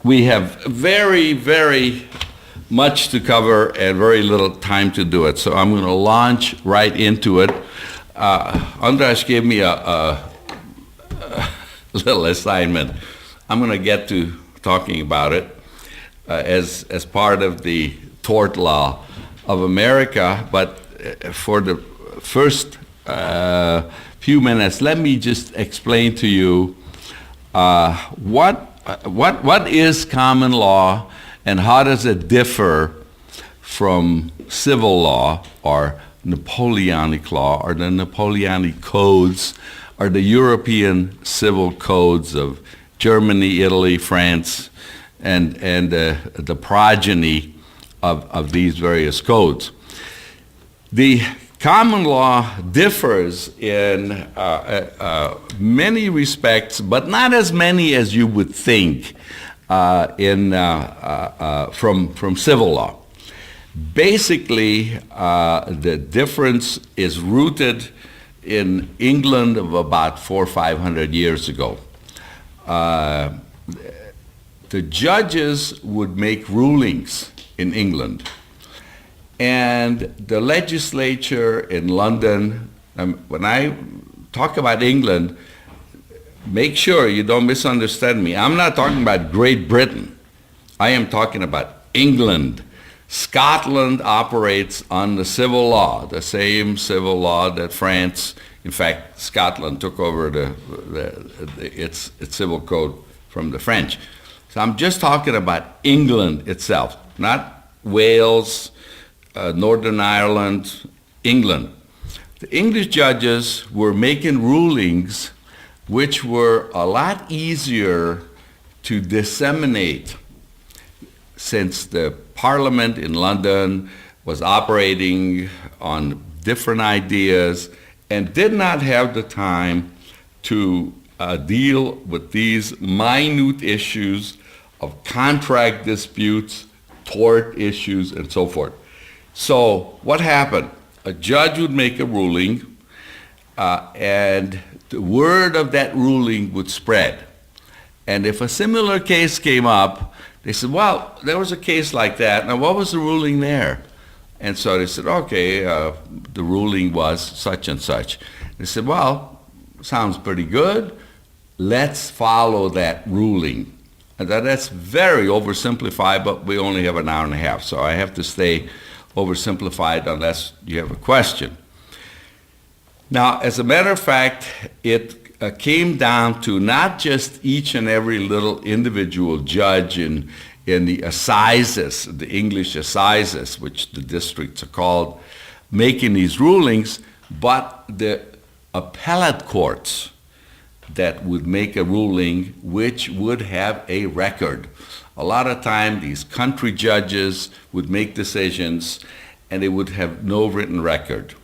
We have very, very much to cover and very little time to do it. So I'm going to launch right into it. Andras gave me a little assignment. I'm going to get to talking about it as part of the tort law of America. But for the first few minutes, let me just explain to you what is common law and how does it differ from civil law or Napoleonic law or the Napoleonic codes or the European civil codes of Germany, Italy, France, and the progeny of these various codes. The common law differs in many respects, but not as many as you would think from civil law. Basically, the difference is rooted in England of about 400 or 500 years ago. The judges would make rulings in England, and the legislature in London, when I talk about England, make sure you don't misunderstand me. I'm not talking about Great Britain. I am talking about England. Scotland operates on the civil law, the same civil law that France, in fact, Scotland took over its civil code from the French. So I'm just talking about England itself, not Wales, Northern Ireland, England. The English judges were making rulings which were a lot easier to disseminate since the Parliament in London was operating on different ideas and did not have the time to deal with these minute issues of contract disputes, tort issues, and so forth. So what happened? A judge would make a ruling, and the word of that ruling would spread. And if a similar case came up, they said, well, there was a case like that. Now, what was the ruling there? And so they said, okay, the ruling was such and such. They said, well, sounds pretty good. Let's follow that ruling. And that's very oversimplified, but we only have an hour and a half, so I have to stay oversimplified unless you have a question. Now, as a matter of fact, it came down to not just each and every little individual judge in the assizes, the English assizes, which the districts are called, making these rulings, but the appellate courts that would make a ruling which would have a record. A lot of time, these country judges would make decisions and they would have no written record.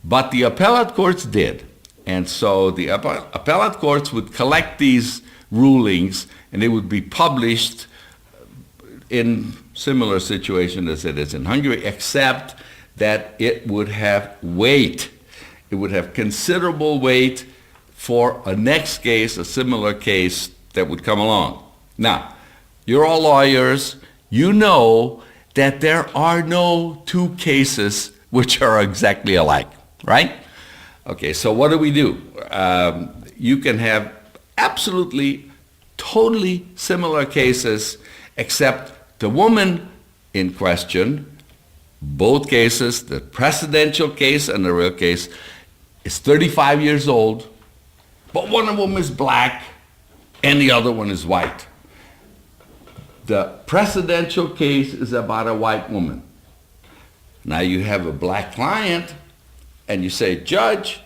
But the appellate courts did. And so the appellate courts would collect these rulings and they would be published in similar situation as it is in Hungary, except that it would have weight. It would have considerable weight for a next case, a similar case that would come along. Now, you're all lawyers. You know that there are no two cases which are exactly alike, right? Okay, so what do? You can have absolutely, totally similar cases, except the woman in question, both cases, the precedential case and the real case, is 35 years old, but one of them is black and the other one is white. The precedential case is about a white woman. Now you have a black client and you say, Judge,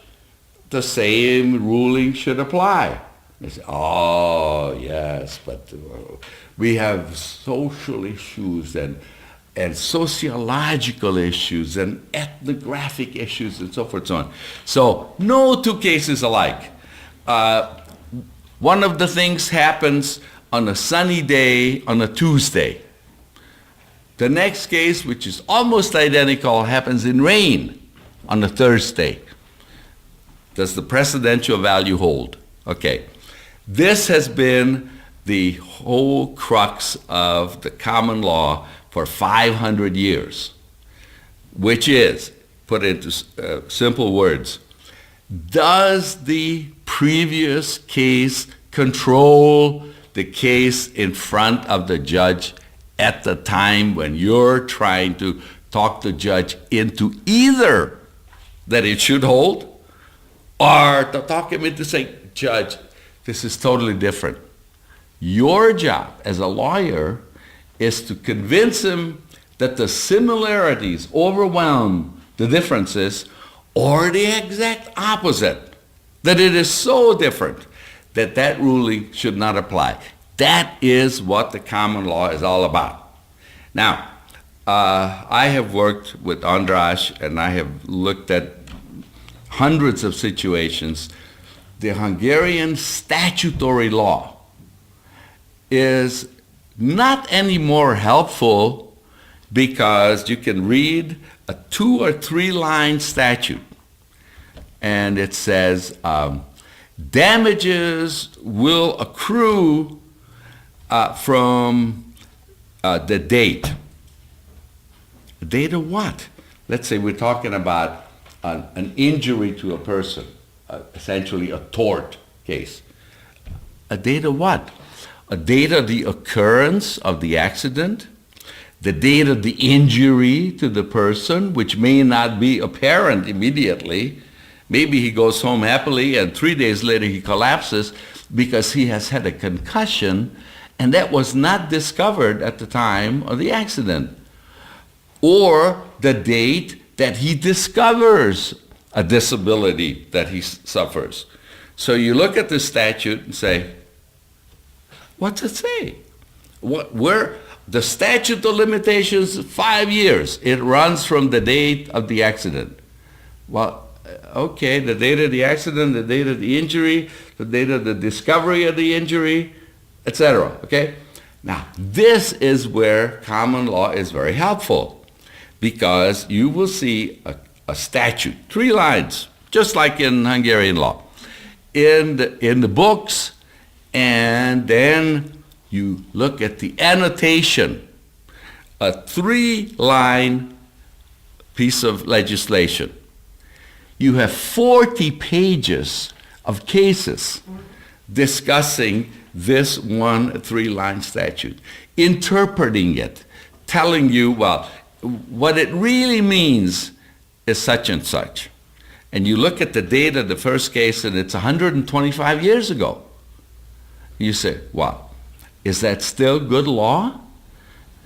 the same ruling should apply. They say, oh, yes, but we have social issues and sociological issues and ethnographic issues and so forth and so on. So no two cases alike. One of the things happens on a sunny day on a Tuesday. The next case, which is almost identical, happens in rain on a Thursday. Does the precedential value hold? Okay. This has been the whole crux of the common law for 500 years, which is, put into simple words, does the previous case control the case in front of the judge at the time when you're trying to talk the judge into either that it should hold or to talk him into saying, Judge, this is totally different. Your job as a lawyer is to convince him that the similarities overwhelm the differences, or the exact opposite, that it is so different that that ruling should not apply. That is what the common law is all about. Now, I have worked with András, and I have looked at hundreds of situations. The Hungarian statutory law is not any more helpful because you can read a 2 or 3 line statute and it says damages will accrue from the date. The date of what? Let's say we're talking about an injury to a person, essentially a tort case. A date of what? A date of the occurrence of the accident, the date of the injury to the person, which may not be apparent immediately. Maybe he goes home happily and 3 days later he collapses because he has had a concussion, and that was not discovered at the time of the accident. Or the date that he discovers a disability that he suffers. So you look at the statute and say, what's it say? Where the statute of limitations, 5 years. It runs from the date of the accident. Well, okay, the date of the accident, the date of the injury, the date of the discovery of the injury, etc. Okay? Now, this is where common law is very helpful, because you will see a statute, 3 lines, just like in Hungarian law, in the books, and then you look at the annotation, a 3-line piece of legislation. You have 40 pages of cases discussing this one 3-line statute, interpreting it, telling you, well, what it really means is such and such. And you look at the date of the first case and it's 125 years ago. You say, wow, is that still good law?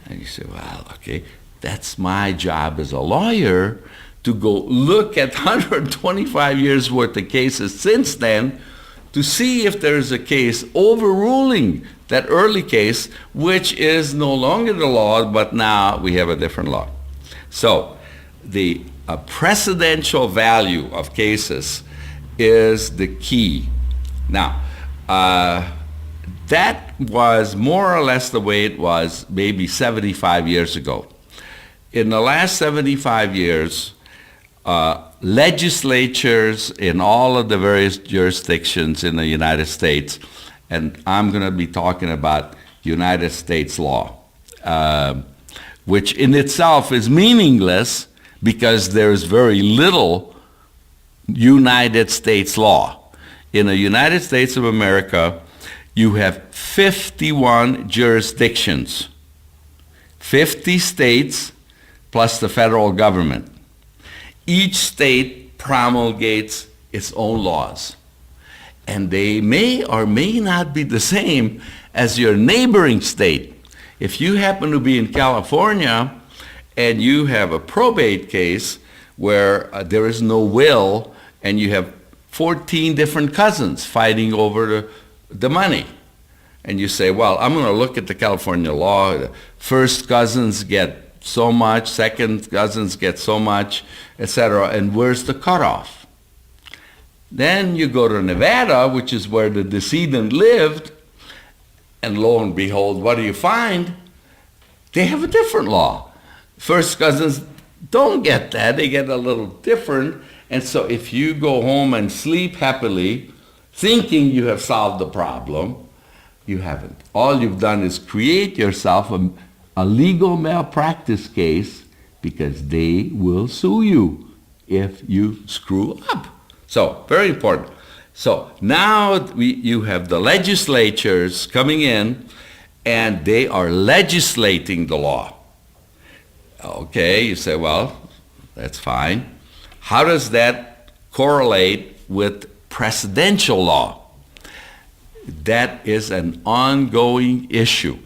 And you say, well, okay, that's my job as a lawyer, to go look at 125 years worth of cases since then to see if there's a case overruling that early case, which is no longer the law, but now we have a different law. So the precedential value of cases is the key. Now, that was more or less the way it was maybe 75 years ago. In the last 75 years, legislatures in all of the various jurisdictions in the United States, and I'm going to be talking about United States law, which in itself is meaningless because there's very little United States law. In the United States of America, you have 51 jurisdictions, 50 states plus the federal government. Each state promulgates its own laws, and they may or may not be the same as your neighboring state. If you happen to be in California and you have a probate case where there is no will and you have 14 different cousins fighting over the money, and you say, well, I'm going to look at the California law. The first cousins get so much, second cousins get so much, etc. And where's the cutoff? Then you go to Nevada, which is where the decedent lived, and lo and behold, what do you find? They have a different law. First cousins don't get that. They get a little different. And so if you go home and sleep happily, thinking you have solved the problem, You haven't. All you've done is create yourself a legal malpractice case because they will sue you if you screw up. So, very important. So now you have the legislatures coming in and they are legislating the law. Okay, you say, well, that's fine. How does that correlate with precedential law? That is an ongoing issue.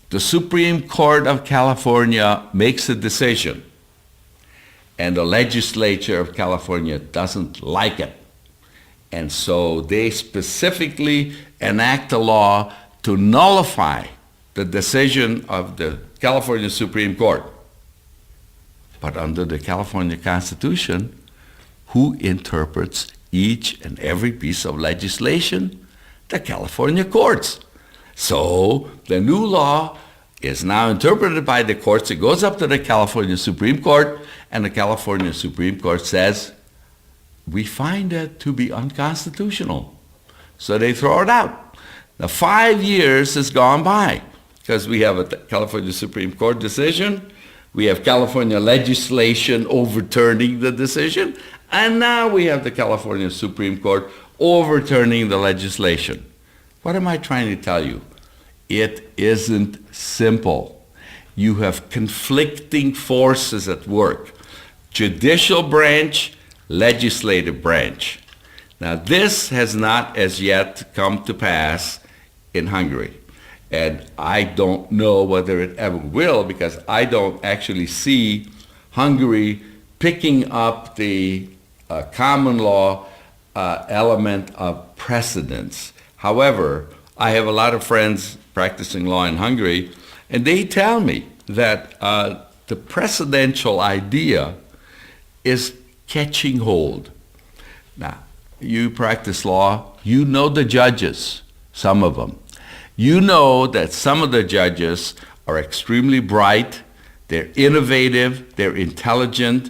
The Supreme Court of California makes a decision, and the legislature of California doesn't like it. And so they specifically enact a law to nullify the decision of the California Supreme Court. But under the California Constitution, who interprets each and every piece of legislation? The California courts. So the new law is now interpreted by the courts. It goes up to the California Supreme Court, and the California Supreme Court says, we find that to be unconstitutional. So they throw it out. Now 5 years has gone by because we have a California Supreme Court decision, we have California legislation overturning the decision, and now we have the California Supreme Court overturning the legislation. What am I trying to tell you? It isn't simple. You have conflicting forces at work. Judicial branch, legislative branch. Now this has not as yet come to pass in Hungary. And I don't know whether it ever will because I don't actually see Hungary picking up the common law element of precedence. However, I have a lot of friends practicing law in Hungary, and they tell me that the precedential idea is catching hold. Now, you practice law, you know the judges, some of them. You know that some of the judges are extremely bright, they're innovative, they're intelligent,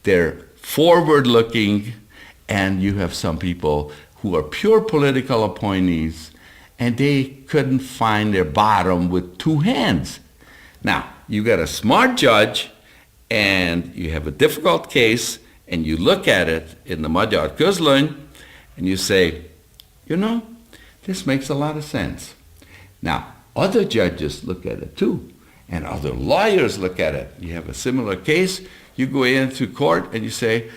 they're forward-looking, and you have some people who are pure political appointees, and they couldn't find their bottom with two hands. Now, you got a smart judge, and you have a difficult case, and you look at it in the Magyar Közlöny, and you say, you know, this makes a lot of sense. Now, other judges look at it too, and other lawyers look at it. You have a similar case, you go into court and you say,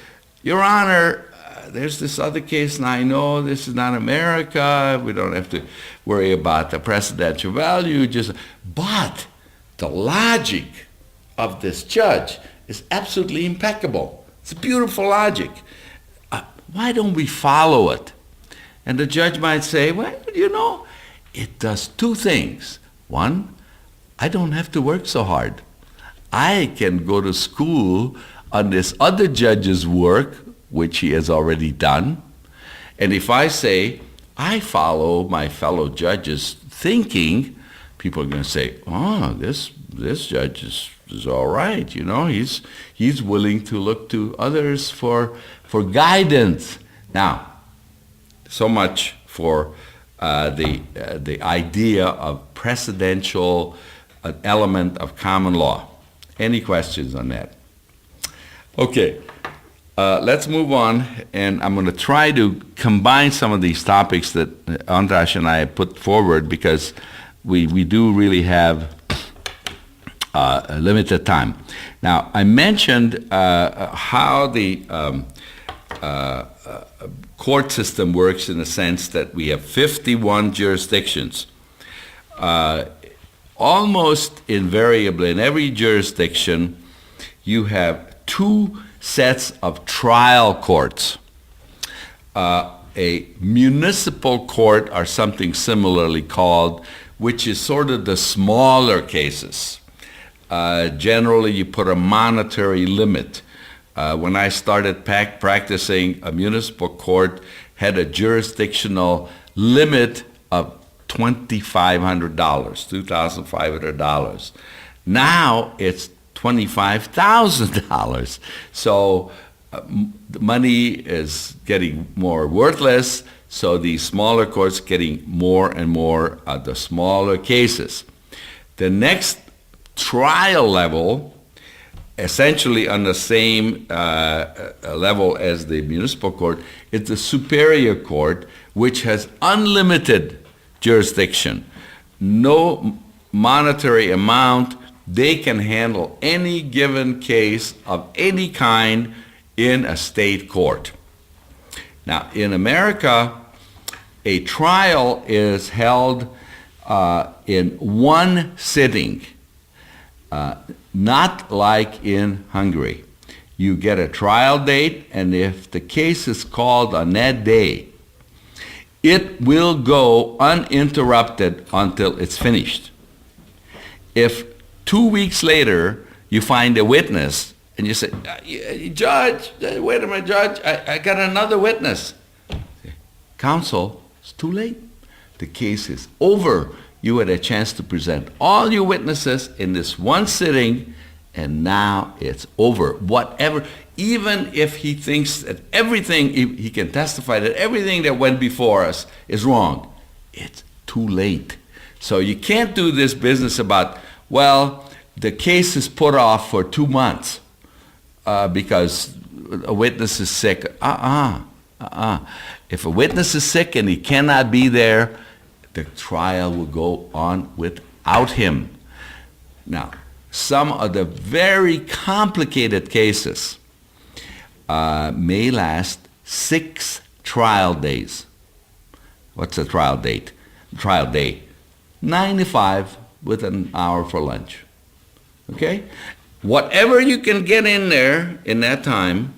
Your Honor, there's this other case, and I know this is not America, we don't have to worry about the precedential value, but the logic of this judge is absolutely impeccable. It's a beautiful logic. Why don't we follow it? And the judge might say, well, you know, it does two things. One, I don't have to work so hard. I can go to school on this other judge's work, which he has already done. And if I say, I follow my fellow judges' thinking, people are going to say, oh, this judge is all right, you know, he's willing to look to others for guidance. Now, so much for the idea of precedential element of common law. Any questions on that? Okay, let's move on, and I'm going to try to combine some of these topics that András and I put forward because we do really have a limited time. Now, I mentioned how the court system works in the sense that we have 51 jurisdictions. Almost invariably, in every jurisdiction, you have two sets of trial courts. A municipal court, or something similarly called, which is sort of the smaller cases. Generally, you put a monetary limit. When I started practicing, a municipal court had a jurisdictional limit of $2,500, $2,500. Now it's $25,000. So the money is getting more worthless. So these smaller courts getting more and more of the smaller cases. The next trial level, essentially on the same level as the municipal court, is the superior court, which has unlimited jurisdiction. No monetary amount. They can handle any given case of any kind in a state court. Now, in America, a trial is held in one sitting, not like in Hungary. You get a trial date, and if the case is called on that day, it will go uninterrupted until it's finished. If 2 weeks later you find a witness and you say, Judge, wait a minute, Judge, I got another witness. Counsel, it's too late. The case is over. You had a chance to present all your witnesses in this one sitting, and now it's over. Whatever, even if he thinks that everything, he can testify that everything that went before us is wrong, it's too late. So you can't do this business about, well, the case is put off for 2 months because a witness is sick. If a witness is sick and he cannot be there, the trial will go on without him. Now, some of the very complicated cases may last 6 trial days. What's a trial date? Trial day. 9 to 5 with an hour for lunch. Okay? Whatever you can get in there in that time,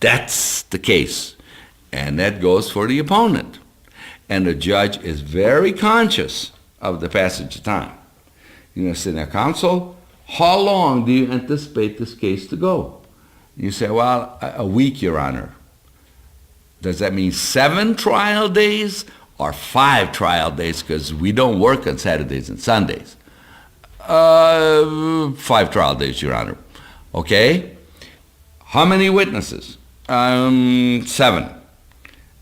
that's the case. And that goes for the opponent. And the judge is very conscious of the passage of time. You're going to say, now, counsel, how long do you anticipate this case to go? You say, well, a week, Your Honor. Does that mean 7 trial days or 5 trial days? Because we don't work on Saturdays and Sundays. 5 trial days, Your Honor. Okay? How many witnesses? 7.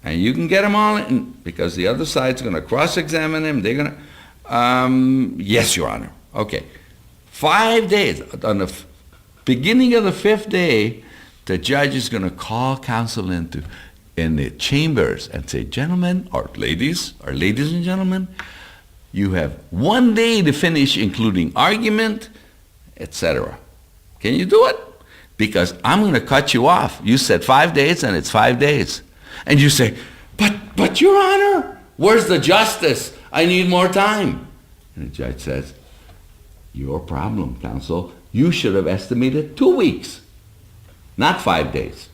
And you can get them all in because the other side's going to cross-examine him. They're going to, yes, Your Honor. Okay. 5 days. On the beginning of the 5th day, the judge is going to call counsel in the chambers and say, gentlemen, or ladies and gentlemen, you have 1 day to finish, including argument, etc. Can you do it? Because I'm going to cut you off. You said 5 days, and it's 5 days. And you say, but Your Honor, where's the justice? I need more time. And the judge says, your problem, counsel. You should have estimated 2 weeks, not 5 days.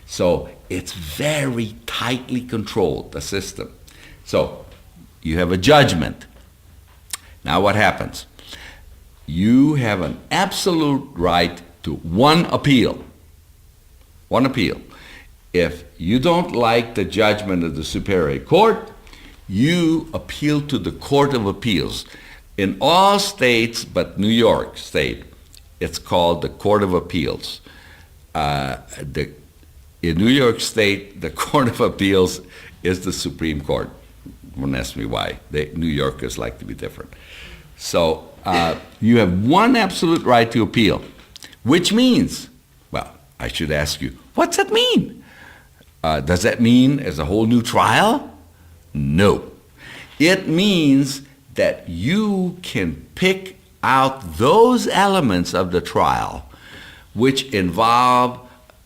So it's very tightly controlled, the system. So you have a judgment. Now what happens? You have an absolute right to one appeal. One appeal. If you don't like the judgment of the Superior Court, you appeal to the Court of Appeals. In all states but New York State, it's called the Court of Appeals. In New York State, the Court of Appeals is the Supreme Court. Don't ask me why. New Yorkers like to be different. So you have one absolute right to appeal, which means, well, I should ask you, what's that mean? Does that mean as a whole new trial? No. It means that you can pick out those elements of the trial which involve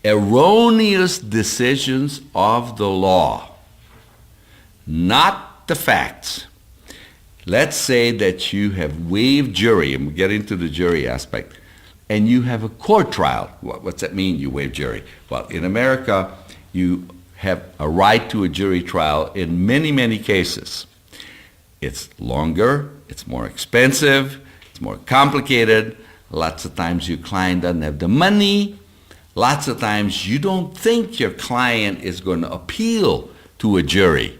erroneous decisions of the law, not the facts. Let's say that you have waived jury, and we'll get into the jury aspect, and you have a court trial. What's that mean, you waive jury? Well, in America, you have a right to a jury trial in many, many cases. It's longer, it's more expensive, it's more complicated. Lots of times your client doesn't have the money. Lots of times you don't think your client is going to appeal to a jury.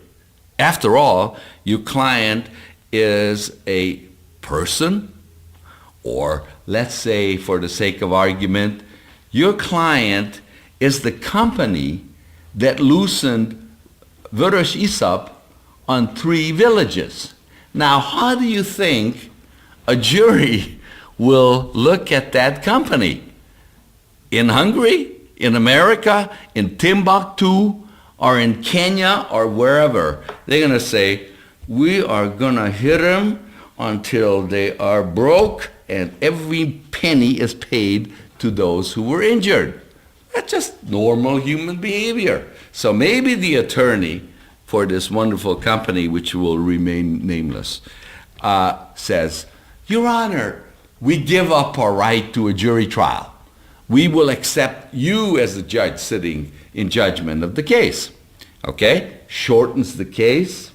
After all, your client is a person, or let's say for the sake of argument, your client is the company that loosened Vörös Iszap on 3 villages. Now, how do you think a jury will look at that company? In Hungary, in America, in Timbuktu, or in Kenya, or wherever, they're going to say, we are going to hit them until they are broke and every penny is paid to those who were injured. That's just normal human behavior. So maybe the attorney for this wonderful company, which will remain nameless, says, Your Honor, we give up our right to a jury trial. We will accept you as the judge sitting in judgment of the case. Okay? Shortens the case,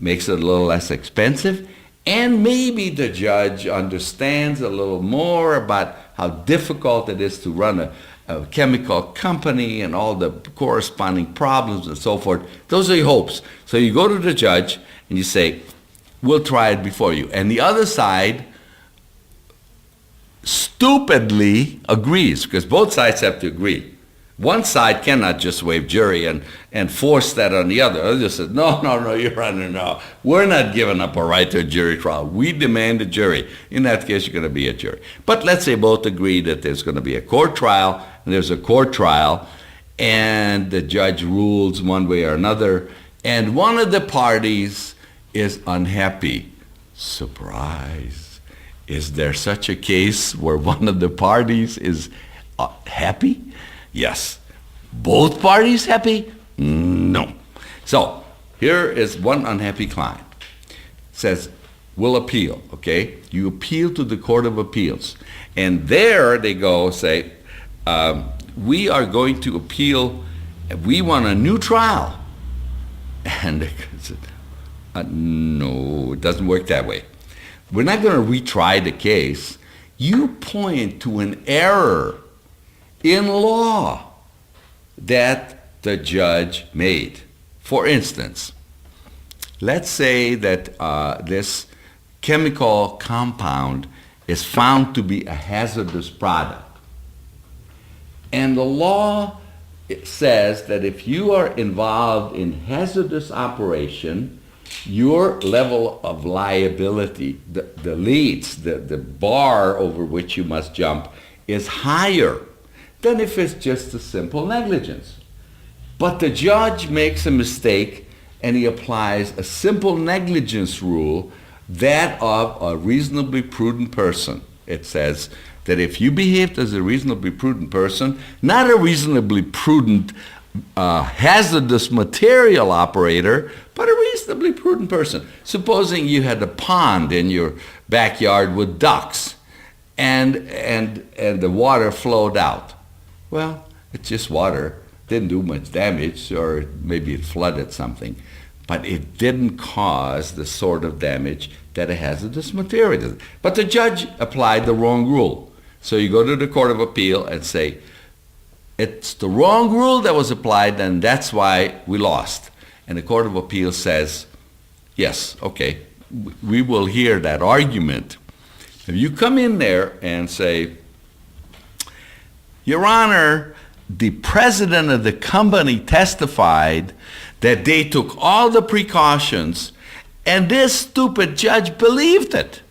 makes it a little less expensive, and maybe the judge understands a little more about how difficult it is to run a chemical company and all the corresponding problems and so forth. Those are your hopes. So you go to the judge and you say, we'll try it before you. And the other side stupidly agrees, because both sides have to agree. One side cannot just waive jury and force that on the other. They just said, no, Your Honor, no. We're not giving up our right to a jury trial. We demand a jury. In that case, you're going to be a jury. But let's say both agree that there's going to be a court trial, and there's a court trial, and the judge rules one way or another, and one of the parties is unhappy. Surprise. Is there such a case where one of the parties is happy? Yes. Both parties happy? No. So here is one unhappy client. Says, we'll appeal, okay? You appeal to the Court of Appeals. And there they go say, we are going to appeal, we want a new trial. And they said, no, it doesn't work that way. We're not going to retry the case. You point to an error in law that the judge made. For instance, let's say that this chemical compound is found to be a hazardous product. And the law says that if you are involved in hazardous operation, your level of liability, the leads, the bar over which you must jump, is higher than if it's just a simple negligence. But the judge makes a mistake and he applies a simple negligence rule, that of a reasonably prudent person. It says that if you behaved as a reasonably prudent person, not a reasonably prudent hazardous material operator, but a reasonably prudent person. Supposing you had a pond in your backyard with ducks and the water flowed out. Well, it's just water. Didn't do much damage, or maybe it flooded something. But it didn't cause the sort of damage that a hazardous material does. But the judge applied the wrong rule. So you go to the Court of Appeal and say, it's the wrong rule that was applied, and that's why we lost. And the Court of Appeal says, yes, okay, we will hear that argument. If you come in there and say, Your Honor, the president of the company testified that they took all the precautions, and this stupid judge believed it.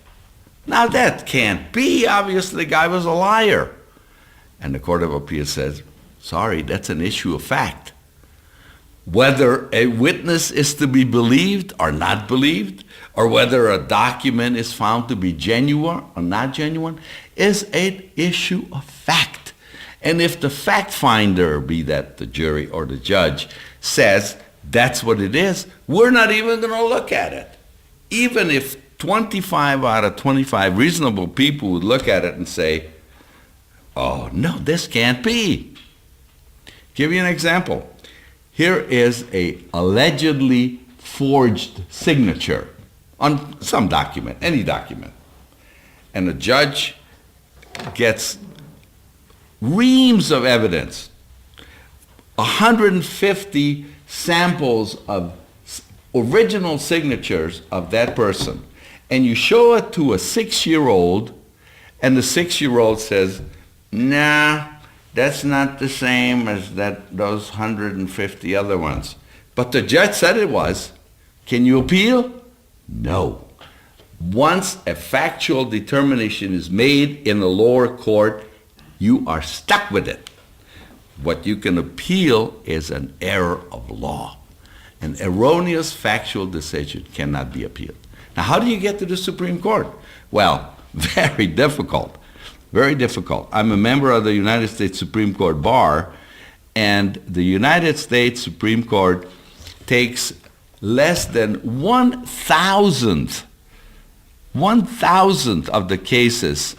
Now that can't be. Obviously, the guy was a liar. And the Court of Appeal says, sorry, that's an issue of fact. Whether a witness is to be believed or not believed, or whether a document is found to be genuine or not genuine, is an issue of fact. And if the fact finder, be that the jury or the judge, says that's what it is, we're not even going to look at it. Even if 25 out of 25 reasonable people would look at it and say, oh, no, this can't be. Give you an example. Here is a allegedly forged signature on some document, any document. And the judge gets reams of evidence, 150 samples of original signatures of that person. And you show it to a 6-year-old, and the 6-year-old says, nah, that's not the same as those 150 other ones. But the judge said it was. Can you appeal? No. Once a factual determination is made in the lower court, you are stuck with it. What you can appeal is an error of law. An erroneous factual decision cannot be appealed. Now, how do you get to the Supreme Court? Well, very difficult. Very difficult. I'm a member of the United States Supreme Court Bar, and the United States Supreme Court takes less than 1,000th of the cases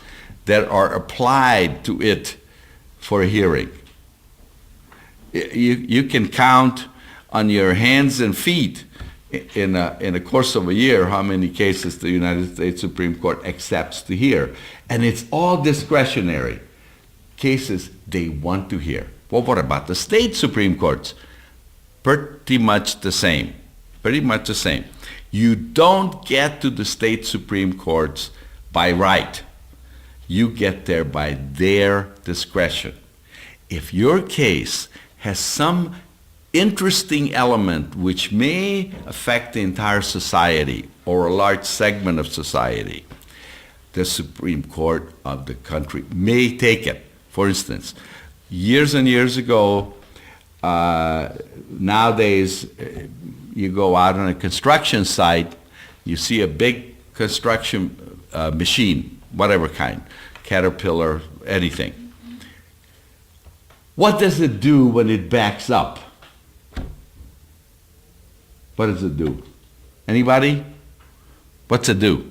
that are applied to it for a hearing. You can count on your hands and feet in a course of a year how many cases the United States Supreme Court accepts to hear. And it's all discretionary cases they want to hear. Well, what about the state Supreme Courts? Pretty much the same. Pretty much the same. You don't get to the state Supreme Courts by right. You get there by their discretion. If your case has some interesting element which may affect the entire society or a large segment of society, the Supreme Court of the country may take it. For instance, years and years ago, nowadays, you go out on a construction site, you see a big construction machine, whatever kind, Caterpillar, anything. What does it do when it backs up? What does it do? Anybody? What's it do?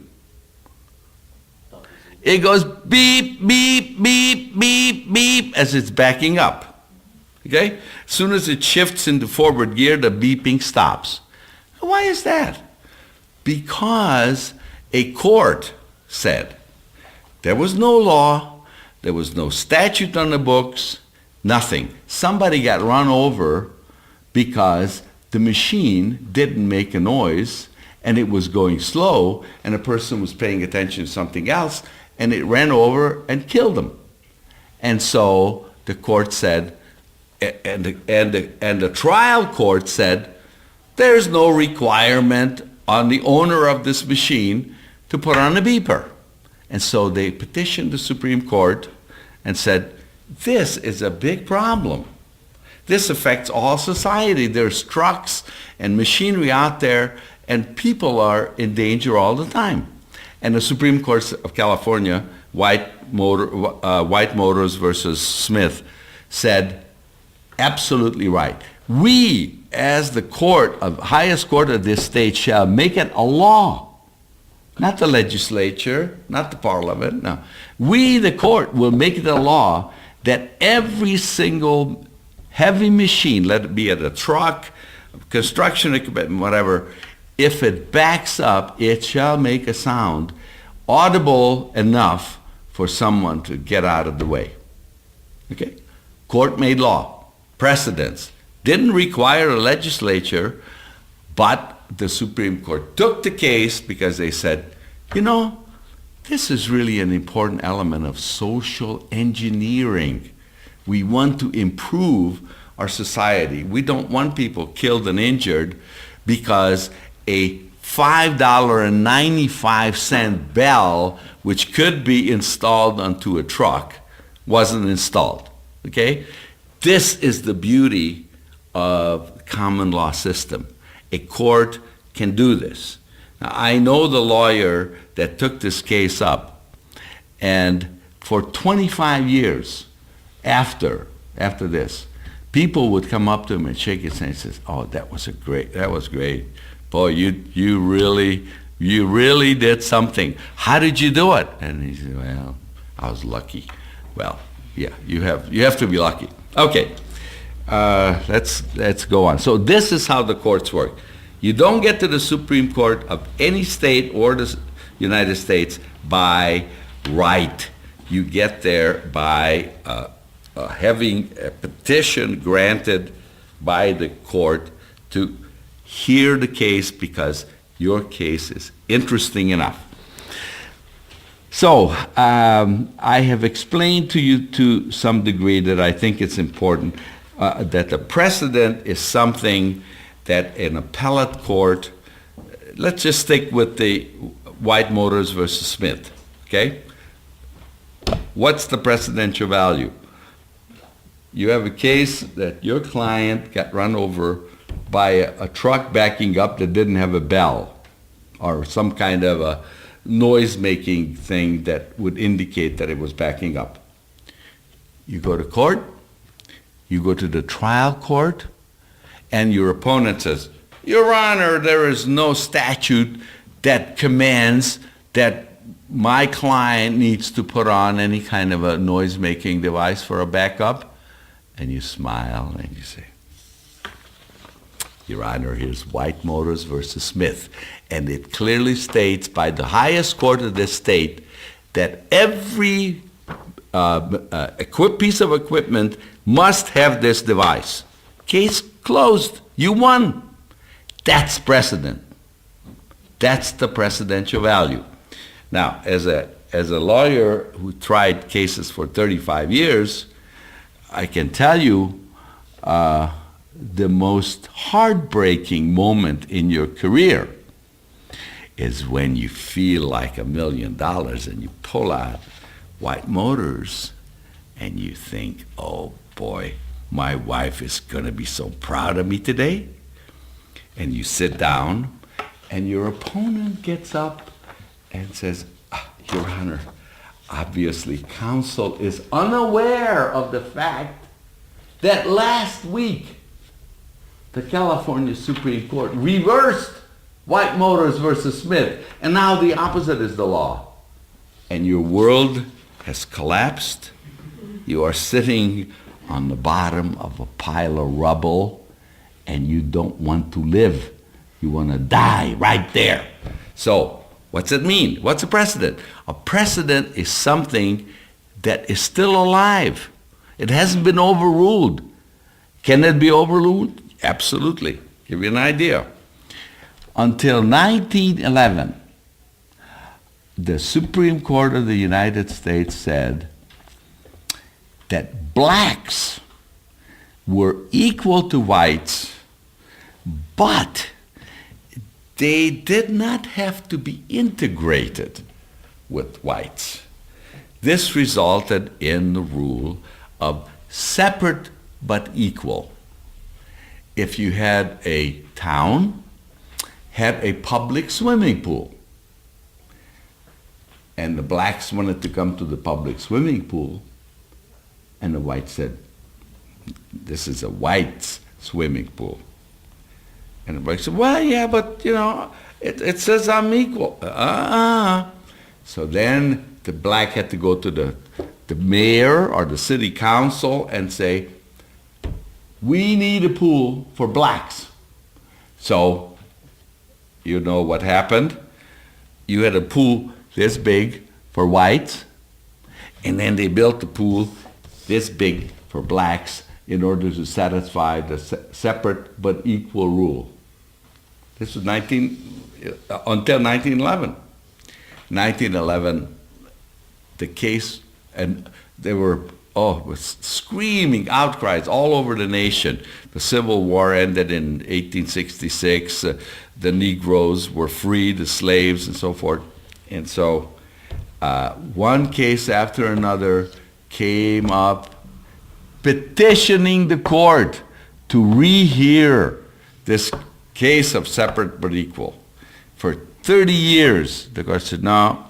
It goes beep, beep, beep, beep, beep as it's backing up. Okay? As soon as it shifts into forward gear, the beeping stops. Why is that? Because a court said there was no law, there was no statute on the books, nothing. Somebody got run over because the machine didn't make a noise and it was going slow and a person was paying attention to something else and it ran over and killed them. And so the court said, and the trial court said, there's no requirement on the owner of this machine to put on a beeper. And so they petitioned the Supreme Court and said, this is a big problem. This affects all society. There's trucks and machinery out there, and people are in danger all the time. And the Supreme Court of California, White Motors versus Smith, said, absolutely right. We, as the highest court of this state, shall make it a law. Not the legislature, not the parliament, no. We, the court, will make it a law that every single heavy machine, let it be at a truck, construction equipment, whatever, if it backs up, it shall make a sound audible enough for someone to get out of the way. Okay? Court made law, precedents. Didn't require a legislature, but the Supreme Court took the case because they said, you know, this is really an important element of social engineering. We want to improve our society. We don't want people killed and injured because a $5.95 bell, which could be installed onto a truck, wasn't installed. Okay? This is the beauty of the common law system. A court can do this. Now, I know the lawyer that took this case up, and for 25 years after this, people would come up to him and shake his hand and say, "Oh, that was great. Boy, you really did something. How did you do it?" And he said, "Well, I was lucky." Well, yeah, you have to be lucky. Okay, let's go on. So this is how the courts work. You don't get to the Supreme Court of any state or the United States by right. You get there by having a petition granted by the court to hear the case because your case is interesting enough. So I have explained to you to some degree that I think it's important that the precedent is something that an appellate court, let's just stick with the White Motors versus Smith, okay? What's the precedential value? You have a case that your client got run over by a truck backing up that didn't have a bell or some kind of a noise-making thing that would indicate that it was backing up. You go to court, you go to the trial court, and your opponent says, Your Honor, there is no statute that commands that my client needs to put on any kind of a noise-making device for a backup. And you smile and you say, Your Honor, here's White Motors versus Smith. And it clearly states by the highest court of this state that every piece of equipment must have this device. Case closed. You won. That's precedent. That's the precedential value. Now, as a lawyer who tried cases for 35 years, I can tell you the most heartbreaking moment in your career is when you feel like $1 million and you pull out White Motors and you think, oh boy, my wife is going to be so proud of me today. And you sit down and your opponent gets up and says, Your Honor, obviously counsel is unaware of the fact that last week the California Supreme Court reversed White Motors versus Smith, and now the opposite is the law. And your world has collapsed. You are sitting on the bottom of a pile of rubble, and you don't want to live. You want to die right there. So, what's it mean? What's a precedent? A precedent is something that is still alive. It hasn't been overruled. Can it be overruled? Absolutely. Give you an idea. Until 1911, the Supreme Court of the United States said that blacks were equal to whites, but they did not have to be integrated with whites. This resulted in the rule of separate but equal. If you had a town, had a public swimming pool, and the blacks wanted to come to the public swimming pool, and the whites said, this is a white's swimming pool. And the black said, well, yeah, but, it says I'm equal. So then the black had to go to the mayor or the city council and say, we need a pool for blacks. So, you know what happened? You had a pool this big for whites, and then they built a pool this big for blacks in order to satisfy the separate but equal rule. This was until 1911. 1911, the case, and there were screaming outcries all over the nation. The Civil War ended in 1866. The Negroes were freed, the slaves, and so forth. And so one case after another came up petitioning the court to rehear this case of separate but equal. For 30 years, the court said, no,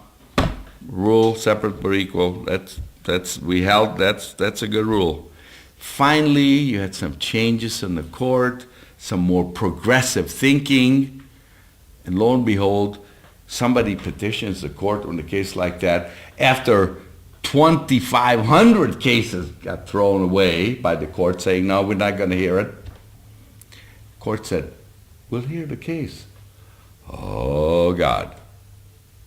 rule separate but equal, that's a good rule. Finally, you had some changes in the court, some more progressive thinking, and lo and behold, somebody petitions the court on a case like that after 2,500 cases got thrown away by the court saying, no, we're not going to hear it. Court said, we'll hear the case. Oh, God,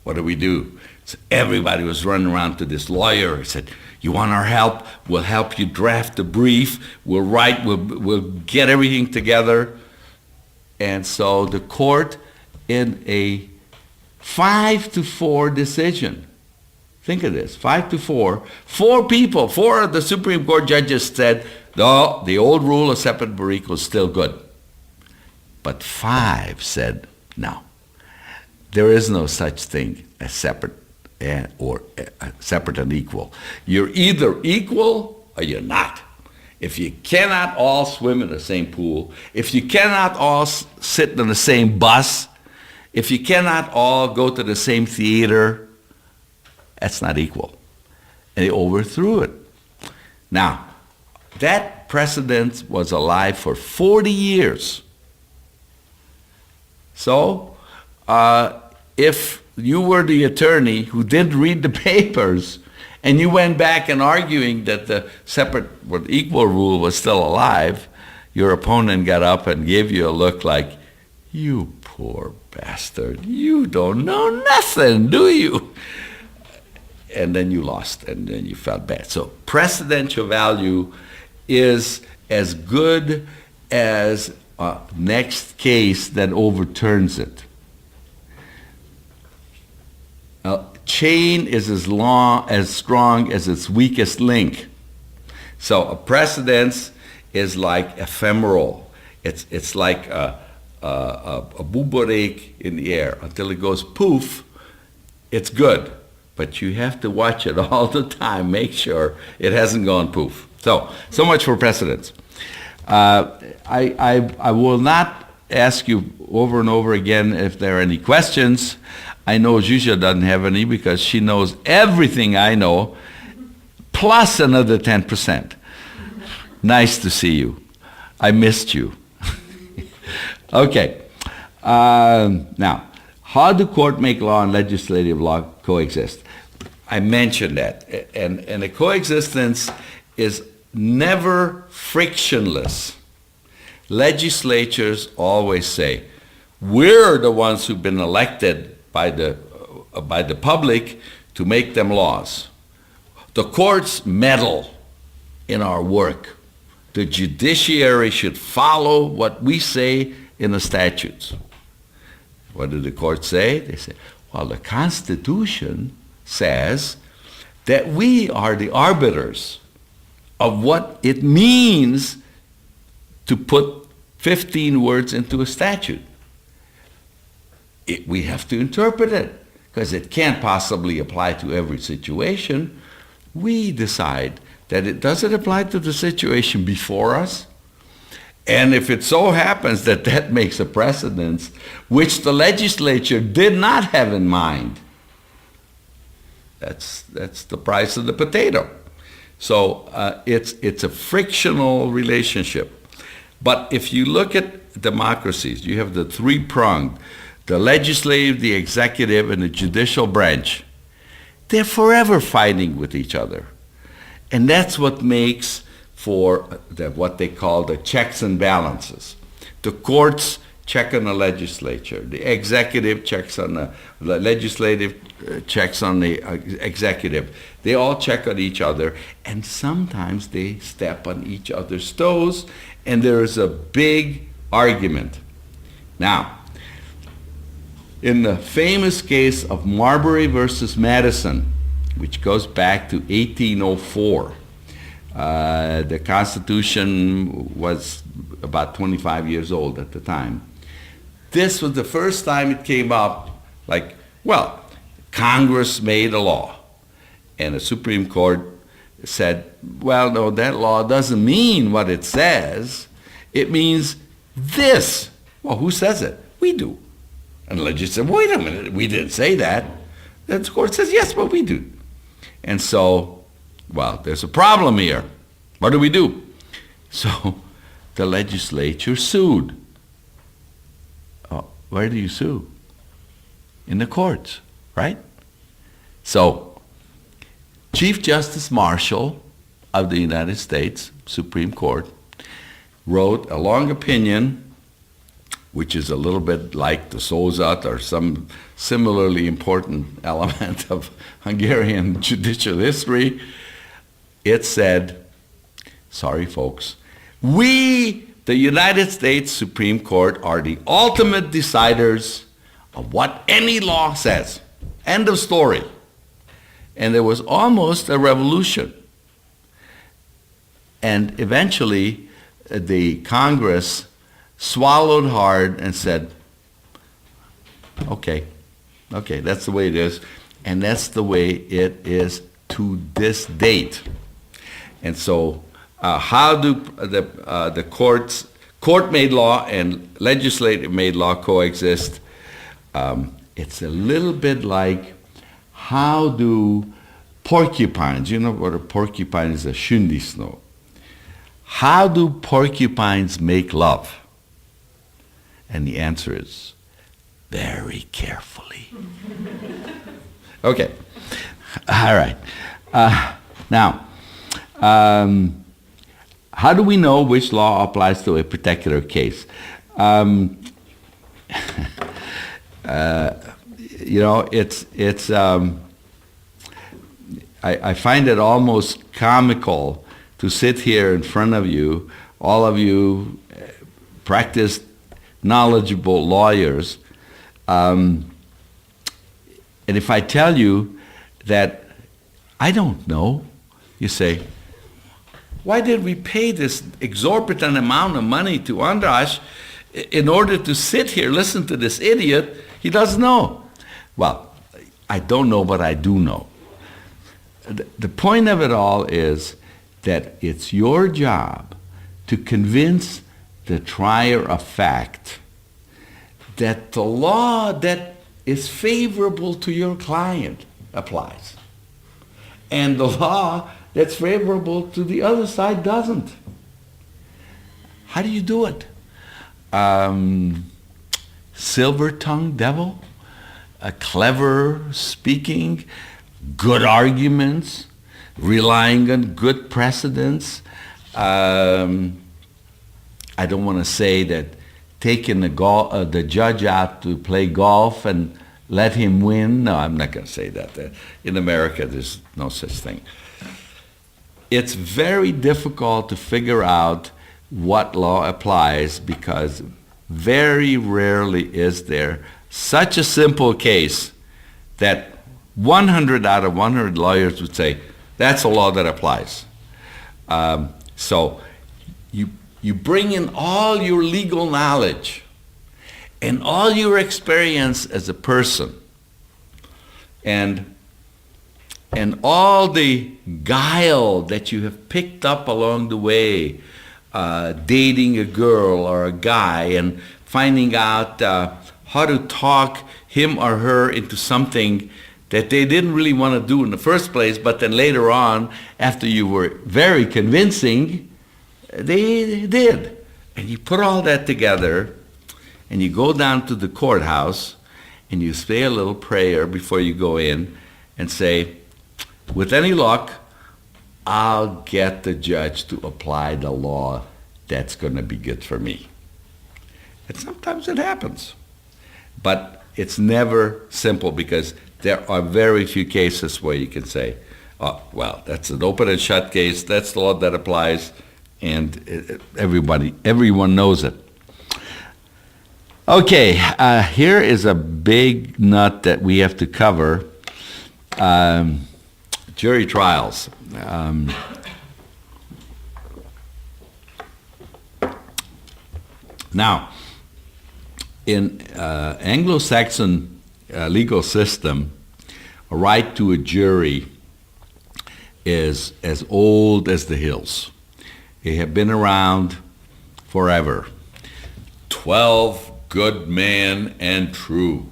what do we do? So everybody was running around to this lawyer. He said, you want our help? We'll help you draft the brief. We'll write, we'll get everything together. And so the court, in a 5-4 decision, think of this, 5-4, four of the Supreme Court judges said, no, the old rule of separate but equal is still good. But 5 said, no, there is no such thing as separate or separate and equal. You're either equal or you're not. If you cannot all swim in the same pool, if you cannot all sit in the same bus, if you cannot all go to the same theater, that's not equal. And they overthrew it. Now, that precedent was alive for 40 years. So, if you were the attorney who didn't read the papers and you went back and arguing that the separate or equal rule was still alive, your opponent got up and gave you a look like, you poor bastard, you don't know nothing, do you? And then you lost, and then you felt bad. So precedential value is as good as a next case that overturns it. A chain is as strong as its weakest link. So a precedence is like ephemeral. It's like a boomerang in the air. Until it goes poof, it's good. But you have to watch it all the time. Make sure it hasn't gone poof. So much for precedents. I will not ask you over and over again if there are any questions. I know Zsuzsa doesn't have any because she knows everything I know, plus another 10%. Nice to see you. I missed you. Okay. Now, how do court make law and legislative law coexist? I mentioned that. And the coexistence is never frictionless. Legislatures always say, we're the ones who've been elected by the public to make them laws. The courts meddle in our work. The judiciary should follow what we say in the statutes. What do the courts say? They say, well, the Constitution says that we are the arbiters of what it means to put 15 words into a statute. We have to interpret it because it can't possibly apply to every situation. We decide that it doesn't apply to the situation before us. And if it so happens that that makes a precedent, which the legislature did not have in mind, that's the price of the potato. So it's a frictional relationship. But if you look at democracies, you have the three-pronged, the legislative, the executive, and the judicial branch. They're forever fighting with each other. And that's what makes for what they call the checks and balances. The courts check on the legislature. The executive checks on the legislative, checks on the executive. They all check on each other, and sometimes they step on each other's toes, and there is a big argument. Now, in the famous case of Marbury versus Madison, which goes back to 1804, the Constitution was about 25 years old at the time. This was the first time it came up, like, well, Congress made a law, and the Supreme Court said, well, no, that law doesn't mean what it says. It means this. Well, who says it? We do. And the legislature said, wait a minute, we didn't say that. Then the court says, yes, but we do. And so, well, there's a problem here. What do we do? So the legislature sued. Oh, where do you sue? In the courts, right? So Chief Justice Marshall of the United States Supreme Court wrote a long opinion, which is a little bit like the Sozat or some similarly important element of Hungarian judicial history. It said, sorry folks, we, the United States Supreme Court, are the ultimate deciders of what any law says. End of story. And there was almost a revolution. And eventually the Congress swallowed hard, and said, okay, that's the way it is. And that's the way it is to this date. And so how do the court-made law and legislative-made law coexist? It's a little bit like, how do porcupines, you know what a porcupine is, a shundi-snow. How do porcupines make love? And the answer is, very carefully. Okay, all right. Now, how do we know which law applies to a particular case? I find it almost comical to sit here in front of you, all of you practiced, knowledgeable lawyers, and if I tell you that I don't know, you say, why did we pay this exorbitant amount of money to Andras in order to sit here, listen to this idiot? He doesn't know. Well, I don't know, but I do know. The point of it all is that it's your job to convince the trier of fact that the law that is favorable to your client applies, and the law that's favorable to the other side doesn't. How do you do it? Silver-tongued devil, a clever speaking, good arguments, relying on good precedents. I don't want to say that taking the judge out to play golf and let him win. No, I'm not going to say that. In America, there's no such thing. It's very difficult to figure out what law applies because very rarely is there such a simple case that 100 out of 100 lawyers would say, that's a law that applies. So you bring in all your legal knowledge and all your experience as a person and all the guile that you have picked up along the way, dating a girl or a guy and finding out how to talk him or her into something that they didn't really want to do in the first place, but then later on, after you were very convincing, they did. And you put all that together, and you go down to the courthouse, and you say a little prayer before you go in, and say, with any luck, I'll get the judge to apply the law that's going to be good for me. And sometimes it happens. But it's never simple because there are very few cases where you can say, oh, well, that's an open and shut case, that's the law that applies, and everyone knows it. Okay, here is a big nut that we have to cover. Jury trials. Now, in Anglo-Saxon legal system, a right to a jury is as old as the hills. They have been around forever. 12 good men and true.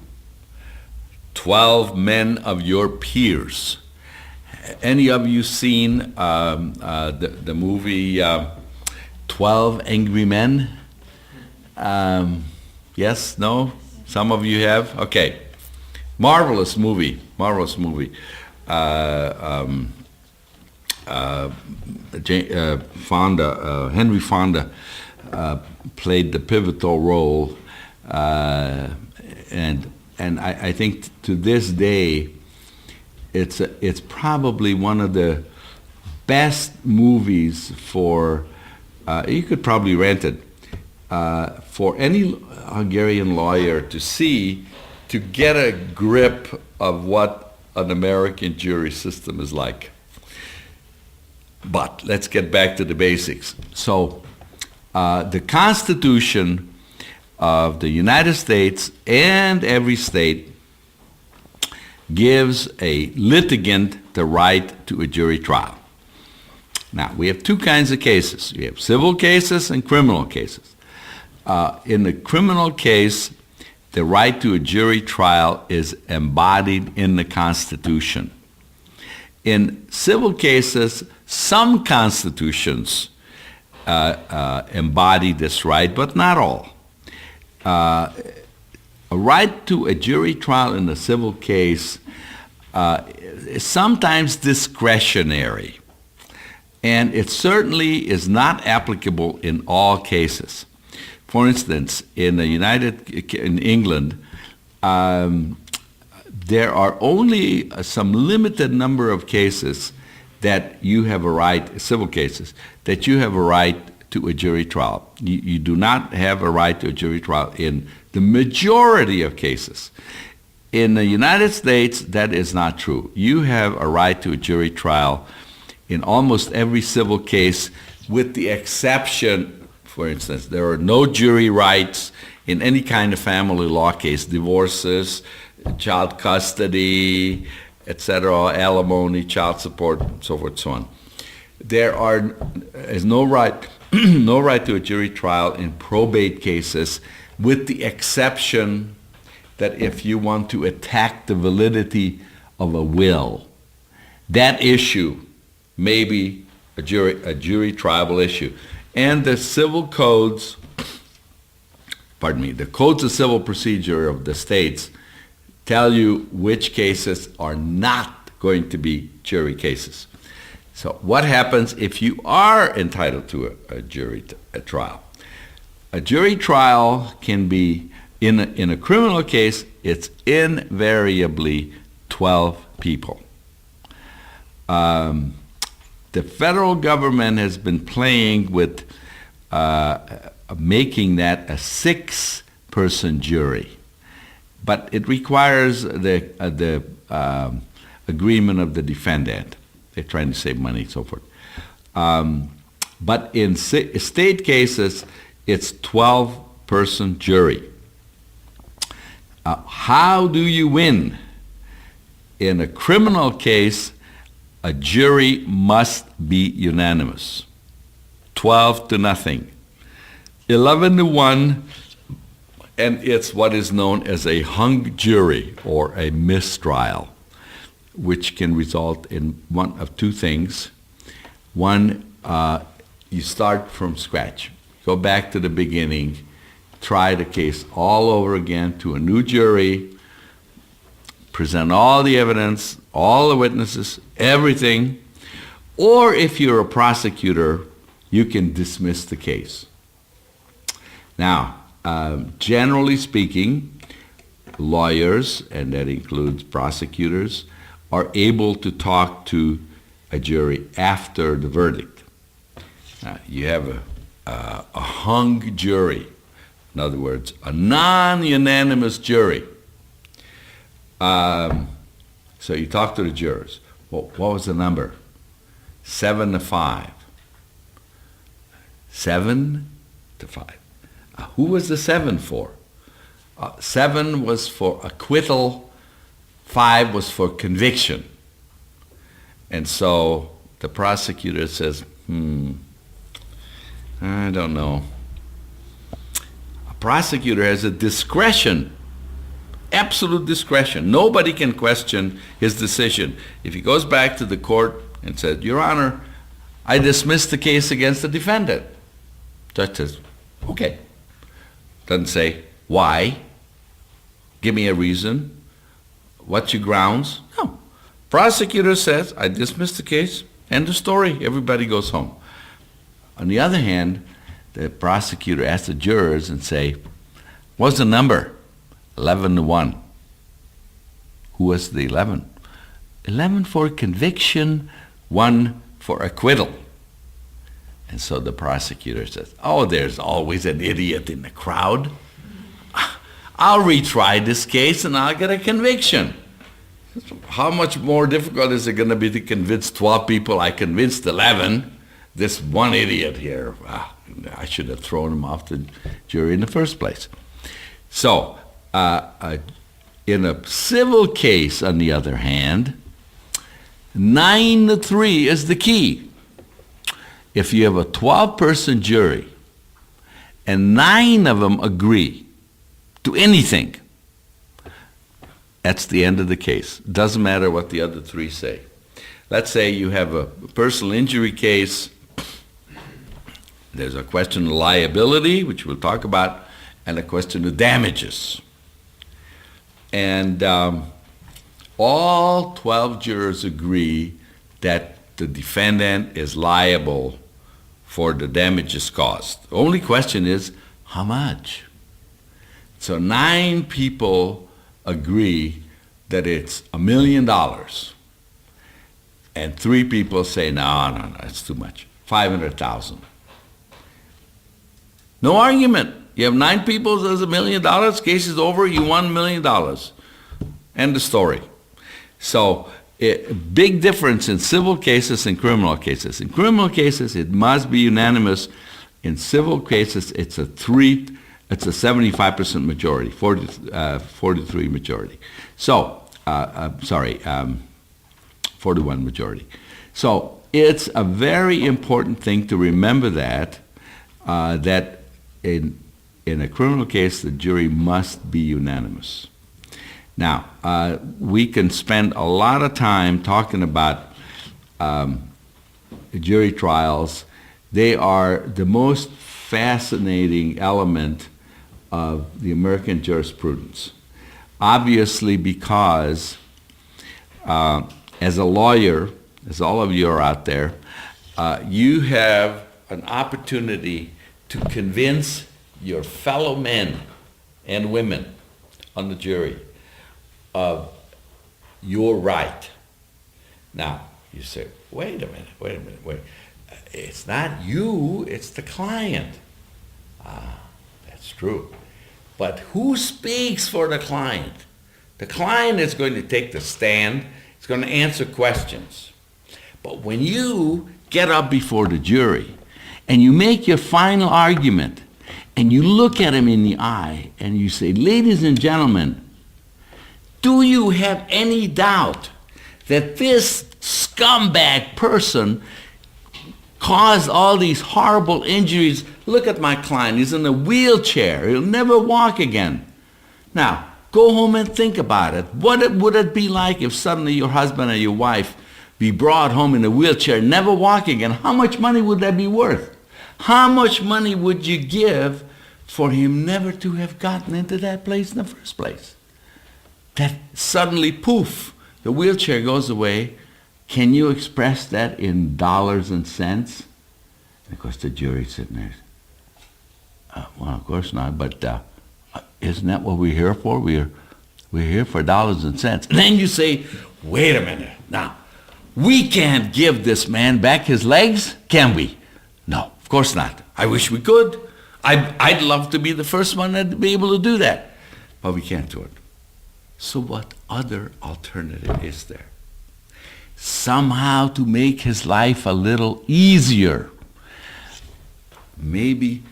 12 men of your peers. Any of you seen the movie 12 Angry Men? Yes? No? Some of you have? Okay. Marvelous movie. Henry Fonda played the pivotal role, and I think to this day, it's probably one of the best movies for. You could probably rent it for any Hungarian lawyer to see, to get a grip of what an American jury system is like. But let's get back to the basics. So the Constitution of the United States and every state gives a litigant the right to a jury trial. Now, we have two kinds of cases. You have civil cases and criminal cases. In the criminal case, the right to a jury trial is embodied in the Constitution. In civil cases, some constitutions embody this right, but not all. A right to a jury trial in a civil case is sometimes discretionary, and it certainly is not applicable in all cases. For instance, in England, there are only some limited number of cases that you have a right, civil cases, that you have a right to a jury trial. You do not have a right to a jury trial in the majority of cases. In the United States, that is not true. You have a right to a jury trial in almost every civil case, with the exception, for instance, there are no jury rights in any kind of family law case, divorces, child custody, etc., alimony, child support, so forth, so on. There is no right, no right to a jury trial in probate cases, with the exception that if you want to attack the validity of a will, that issue may be a jury triable issue. And the civil codes, the codes of civil procedure of the states tell you which cases are not going to be jury cases. So what happens if you are entitled to a jury trial? A jury trial can be, in a criminal case, it's invariably 12 people. The federal government has been playing with making that a 6-person jury, but it requires the agreement of the defendant. They're trying to save money and so forth. But in state cases, it's 12-person jury. How do you win? In a criminal case, a jury must be unanimous. 12-0. 11-1, and it's what is known as a hung jury or a mistrial, which can result in one of two things. One, you start from scratch. Go back to the beginning, try the case all over again to a new jury, present all the evidence, all the witnesses, everything. Or if you're a prosecutor, you can dismiss the case. Now, generally speaking, lawyers, and that includes prosecutors, are able to talk to a jury after the verdict. You have a hung jury, in other words, a non-unanimous jury. So you talk to the jurors. Well, what was the number? 7-5. 7-5. Who was the 7 for? 7 was for acquittal, 5 was for conviction. And so the prosecutor says, I don't know. A prosecutor has a discretion, absolute discretion. Nobody can question his decision. If he goes back to the court and said, Your Honor, I dismiss the case against the defendant. Judge says, okay. Doesn't say, why? Give me a reason. What's your grounds? No. Prosecutor says, I dismiss the case. End of story. Everybody goes home. On the other hand, the prosecutor asks the jurors and say, what's the number? 11-1. Who was the 11? 11 for conviction, 1 for acquittal. And so the prosecutor says, oh, there's always an idiot in the crowd. I'll retry this case and I'll get a conviction. How much more difficult is it going to be to convince 12 people? I convinced 11. This one idiot here, I should have thrown him off the jury in the first place. So, in a civil case, on the other hand, 9-3 is the key. If you have a 12-person jury and 9 of them agree to anything, that's the end of the case. Doesn't matter what the other 3 say. Let's say you have a personal injury case. There's a question of liability, which we'll talk about, and a question of damages. And all 12 jurors agree that the defendant is liable for the damages caused. The only question is, how much? So 9 people agree that it's $1 million. And 3 people say, no, it's too much. 500,000. No argument. You have 9 people, there's $1 million, case is over, you won $1 million. End of story. So, big difference in civil cases and criminal cases. In criminal cases, it must be unanimous. In civil cases, it's a 75% majority, 43 majority. So, 41 majority. So, it's a very important thing to remember that in a criminal case, the jury must be unanimous. Now, we can spend a lot of time talking about jury trials. They are the most fascinating element of the American jurisprudence. Obviously, because as a lawyer, as all of you are out there, you have an opportunity to convince your fellow men and women on the jury of your right. Now, you say, wait a minute. It's not you, it's the client. That's true. But who speaks for the client? The client is going to take the stand, it's going to answer questions. But when you get up before the jury and you make your final argument and you look at him in the eye and you say, ladies and gentlemen, do you have any doubt that this scumbag person caused all these horrible injuries? Look at my client, he's in a wheelchair, he'll never walk again. Now, go home and think about it. What would it be like if suddenly your husband or your wife be brought home in a wheelchair, never walk again? How much money would that be worth? How much money would you give for him never to have gotten into that place in the first place? That suddenly, poof, the wheelchair goes away. Can you express that in dollars and cents? And of course, the jury's sitting there. Well, of course not, but isn't that what we're here for? We're here for dollars and cents. And then you say, wait a minute. Now, we can't give this man back his legs, can we? No, of course not. I wish we could. I'd love to be the first one to be able to do that. But we can't do it. So what other alternative is there? Somehow to make his life a little easier. Maybe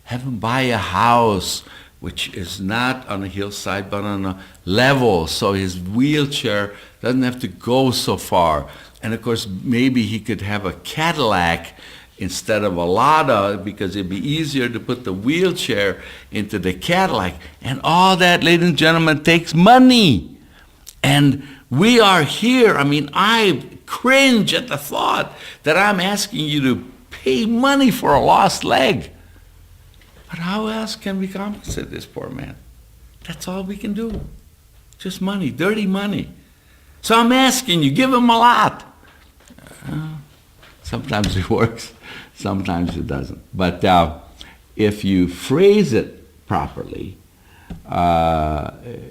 have him buy a house which is not on a hillside but on a level, so his wheelchair doesn't have to go so far. And of course, maybe he could have a Cadillac instead of a Lada, because it'd be easier to put the wheelchair into the Cadillac. And all that, ladies and gentlemen, takes money. And we are here. I mean, I cringe at the thought that I'm asking you to pay money for a lost leg. But how else can we compensate this poor man? That's all we can do. Just money, dirty money. So I'm asking you, give him a lot. Sometimes it works, sometimes it doesn't. But if you phrase it properly,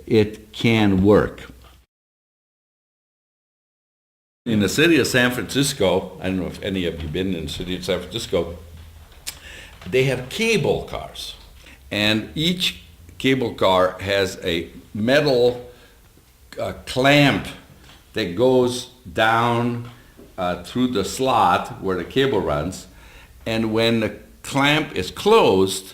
it can work. In the city of San Francisco, I don't know if any of you have been in the city of San Francisco, they have cable cars. And each cable car has a metal clamp that goes down through the slot where the cable runs. And when the clamp is closed,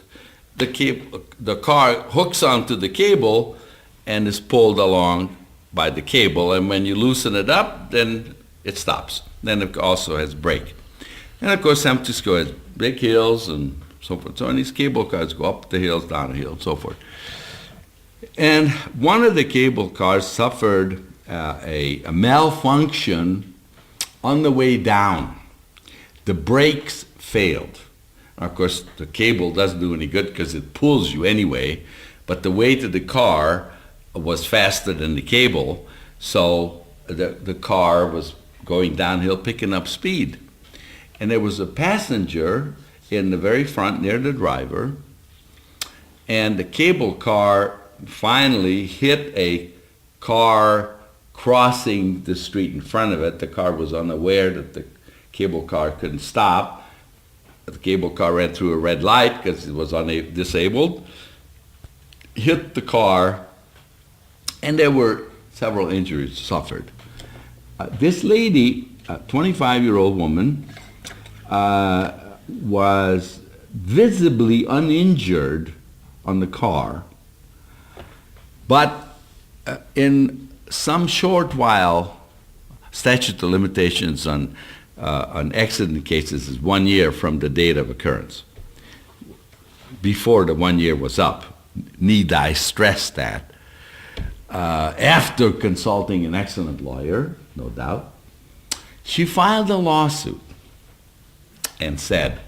the car hooks onto the cable and is pulled along by the cable. And when you loosen it up, then it stops. Then it also has brake. And of course, San Francisco has big hills and so forth. So these cable cars go up the hills, down the hill, and so forth. And one of the cable cars suffered a malfunction on the way down. The brakes failed. Of course, the cable doesn't do any good because it pulls you anyway, but the weight of the car was faster than the cable, so the car was going downhill, picking up speed. And there was a passenger in the very front near the driver, and the cable car finally hit a car crossing the street in front of it. The car was unaware that the cable car couldn't stop. The cable car ran through a red light because it was disabled, hit the car, and there were several injuries suffered. This lady, a 25-year-old woman, was visibly uninjured on the car, but in some short while, statute of limitations on accident cases is 1 year from the date of occurrence. Before the 1 year was up, need I stress that? After consulting an excellent lawyer, no doubt, she filed a lawsuit and said,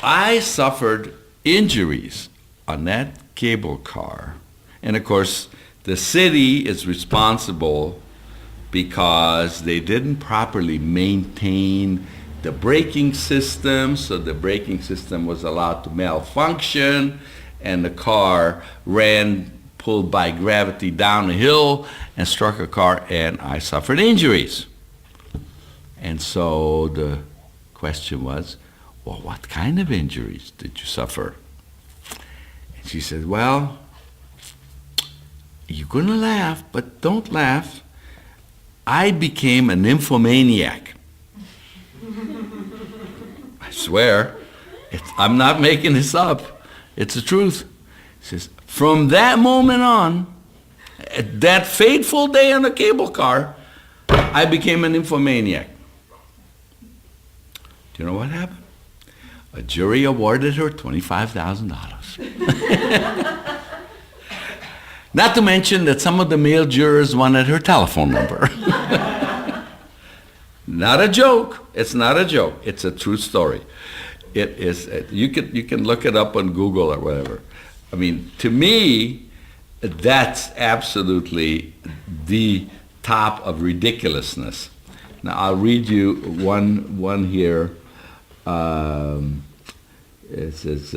I suffered injuries on that cable car. And of course, the city is responsible because they didn't properly maintain the braking system, so the braking system was allowed to malfunction, and the car ran, pulled by gravity down a hill and struck a car, and I suffered injuries. And so the question was, well, what kind of injuries did you suffer? And she said, well, you're going to laugh, but don't laugh. I became a nymphomaniac. I swear, I'm not making this up. It's the truth. She says, from that moment on, that fateful day on the cable car, I became a nymphomaniac. Do you know what happened? A jury awarded her $25,000. Not to mention that some of the male jurors wanted her telephone number. Not a joke. It's not a joke. It's a true story. It is. You can look it up on Google or whatever. I mean, to me, that's absolutely the top of ridiculousness. Now I'll read you one here. It says.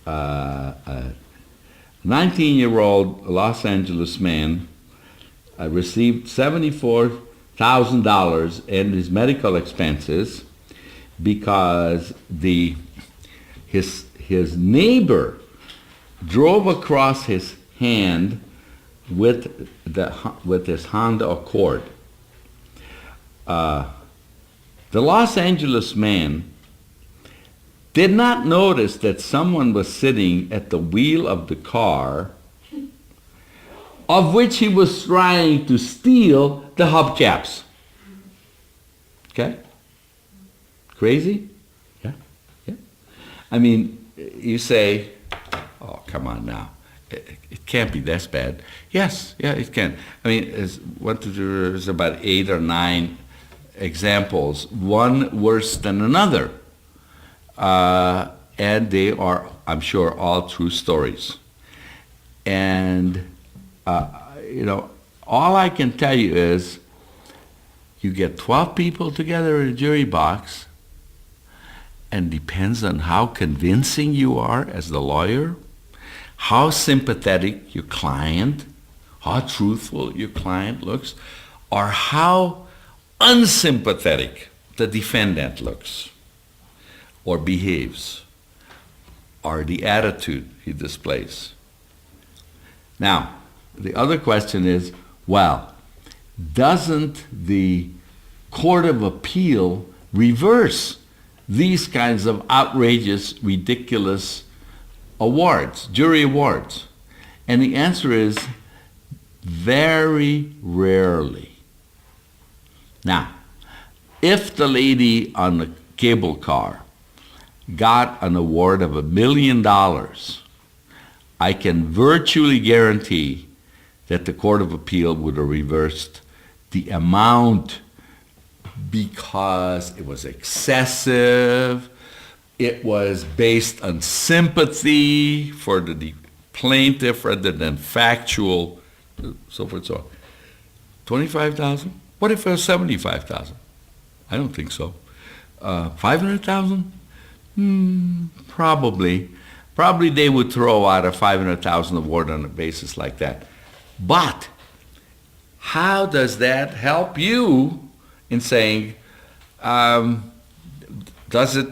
A 19-year-old Los Angeles man received $74,000 in his medical expenses because his neighbor drove across his hand with his Honda Accord. The Los Angeles man did not notice that someone was sitting at the wheel of the car of which he was trying to steal the hubcaps. Okay? Crazy? Yeah? Yeah? I mean, you say, oh, come on now. It can't be this bad. Yes, yeah, it can. I mean, there's about 8 or 9 examples, one worse than another. And they are, I'm sure, all true stories. And, all I can tell you is you get 12 people together in a jury box, and depends on how convincing you are as the lawyer, how sympathetic your client, how truthful your client looks, or how unsympathetic the defendant looks or behaves, or the attitude he displays. Now, the other question is, well, doesn't the Court of Appeal reverse these kinds of outrageous, ridiculous awards, jury awards? And the answer is very rarely. Now, if the lady on the cable car got an award of $1 million, I can virtually guarantee that the Court of Appeal would have reversed the amount because it was excessive, it was based on sympathy for the plaintiff rather than factual, so forth and so on. 25,000? What if it was 75,000? I don't think so. 500,000? Probably. Probably they would throw out a 500,000 award on a basis like that. But how does that help you in saying, does it,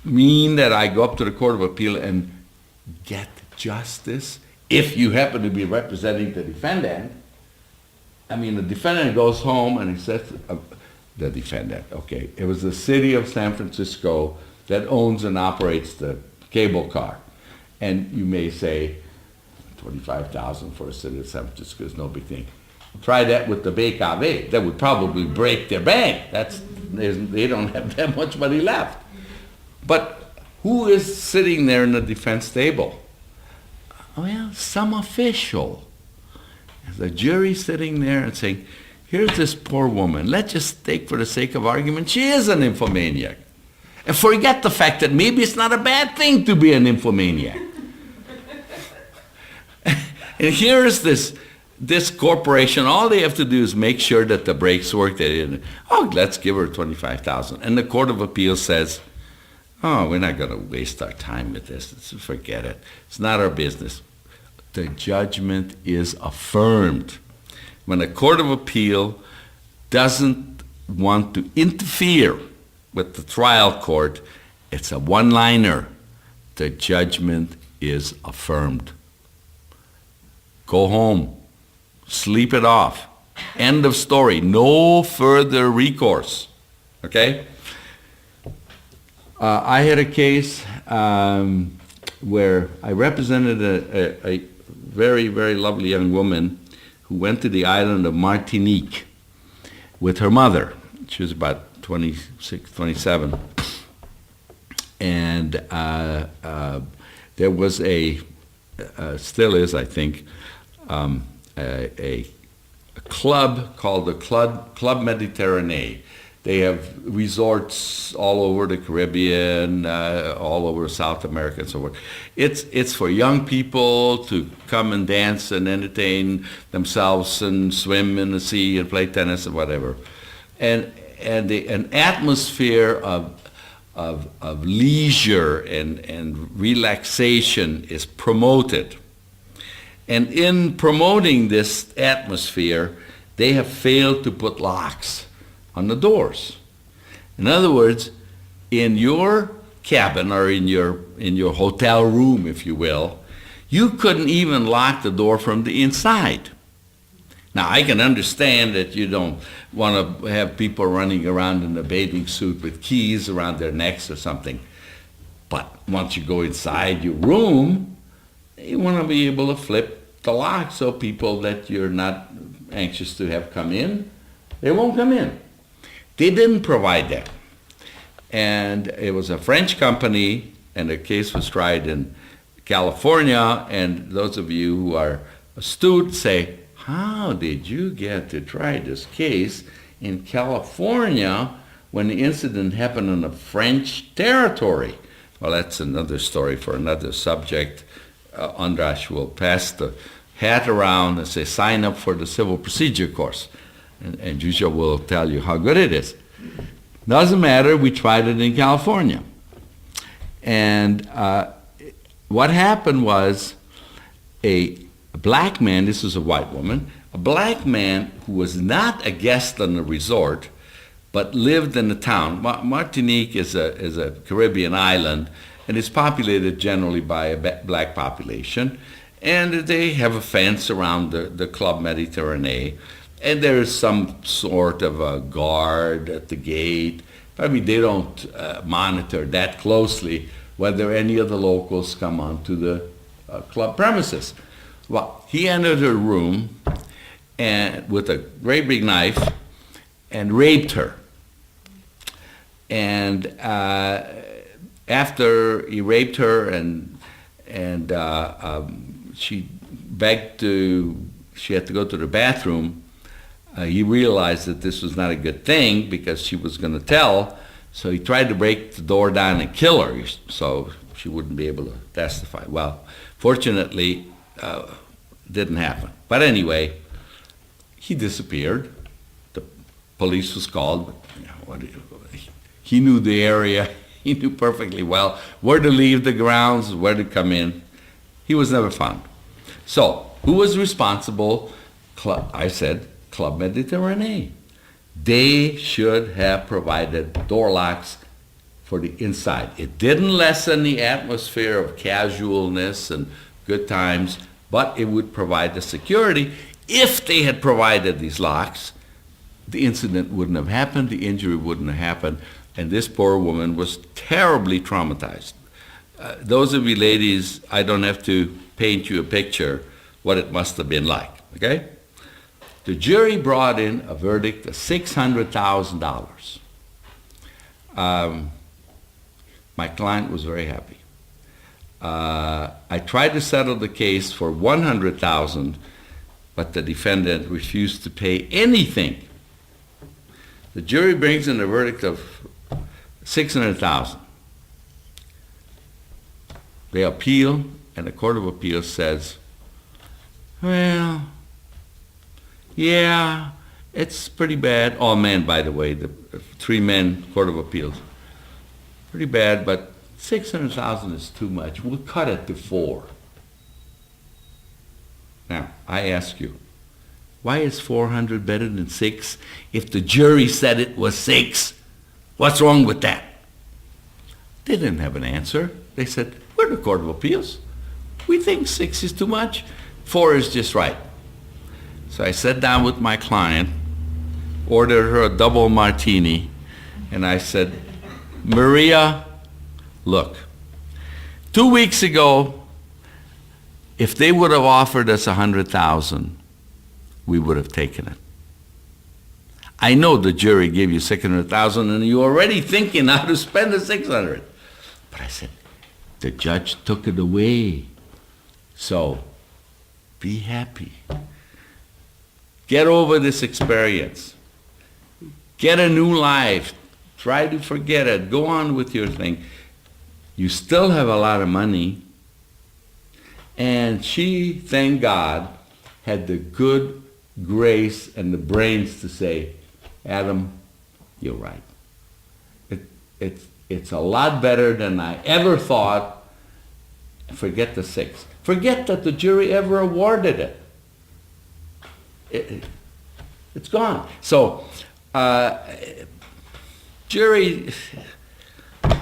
mean that I go up to the Court of Appeal and get justice if you happen to be representing the defendant? I mean, the defendant goes home and he says, the defendant, okay, it was the city of San Francisco that owns and operates the cable car. And you may say, 25,000 for a city of San Francisco is no big thing. Try that with the BKV. That would probably break their bank. They don't have that much money left. But who is sitting there in the defense table? Well, some official. The jury sitting there and saying, here's this poor woman. Let's just take, for the sake of argument, she is an nymphomaniac. And forget the fact that maybe it's not a bad thing to be a nymphomaniac. And here's this corporation, all they have to do is make sure that the brakes work. Let's give her 25,000. And the Court of Appeal says, we're not going to waste our time with this. Let's forget it. It's not our business. The judgment is affirmed. When a Court of Appeal doesn't want to interfere with the trial court, it's a one-liner. The judgment is affirmed. Go home. Sleep it off. End of story. No further recourse. Okay? I had a case where I represented a very, very lovely young woman who went to the island of Martinique with her mother. She was about 26, 27. And there was still is, I think, a club called the Club Mediterranee. They have resorts all over the Caribbean, all over South America and so forth. It's for young people to come and dance and entertain themselves and swim in the sea and play tennis and whatever. And an atmosphere of leisure and relaxation is promoted. And in promoting this atmosphere, they have failed to put locks on the doors. In other words, in your cabin or in your hotel room, if you will, you couldn't even lock the door from the inside. Now, I can understand that you don't want to have people running around in a bathing suit with keys around their necks or something. But once you go inside your room, you want to be able to flip the lock so people that you're not anxious to have come in, they won't come in. They didn't provide that. And it was a French company, and the case was tried in California, and those of you who are astute say, how did you get to try this case in California when the incident happened on a French territory? Well, that's another story for another subject. Andras will pass the hat around and say, sign up for the civil procedure course. And Jusha will tell you how good it is. Doesn't matter, we tried it in California. And what happened was a black man, this was a white woman, a black man who was not a guest on the resort, but lived in the town. Martinique is a Caribbean island, and it's populated generally by a black population. And they have a fence around the Club Mediterranee. And there's some sort of a guard at the gate. I mean, they don't monitor that closely whether any of the locals come onto the club premises. Well, he entered her room and with a great big knife and raped her. And after he raped her and she begged she had to go to the bathroom, he realized that this was not a good thing because she was going to tell, so he tried to break the door down and kill her so she wouldn't be able to testify. Well, fortunately, didn't happen. But anyway, he disappeared. The police was called. But, he knew the area. He knew perfectly well where to leave the grounds, where to come in. He was never found. So, who was responsible? I said, Club Mediterranee. They should have provided door locks for the inside. It didn't lessen the atmosphere of casualness and good times, but it would provide the security. If they had provided these locks, the incident wouldn't have happened, the injury wouldn't have happened, and this poor woman was terribly traumatized. Those of you ladies, I don't have to paint you a picture what it must have been like, okay? The jury brought in a verdict of $600,000. My client was very happy. I tried to settle the case for $100,000, but the defendant refused to pay anything. The jury brings in a verdict of $600,000. They appeal, and the Court of Appeals says, well, yeah, it's pretty bad. All men, by the way, the 3 men, Court of Appeals. Pretty bad, but $600,000 is too much. We'll cut it to 4. Now, I ask you, why is 400 better than 6 if the jury said it was 6? What's wrong with that? They didn't have an answer. They said, we're the Court of Appeals. We think 6 is too much. 4 is just right. So I sat down with my client, ordered her a double martini, and I said, Maria, look, 2 weeks ago, if they would have offered us $100,000, we would have taken it. I know the jury gave you $600,000 and you're already thinking how to spend the $600,000. But I said, the judge took it away. So, be happy. Get over this experience. Get a new life. Try to forget it. Go on with your thing. You still have a lot of money. And she, thank God, had the good grace and the brains to say, Adam, you're right. It's a lot better than I ever thought. Forget the 6. Forget that the jury ever awarded it. It's gone. So, jury,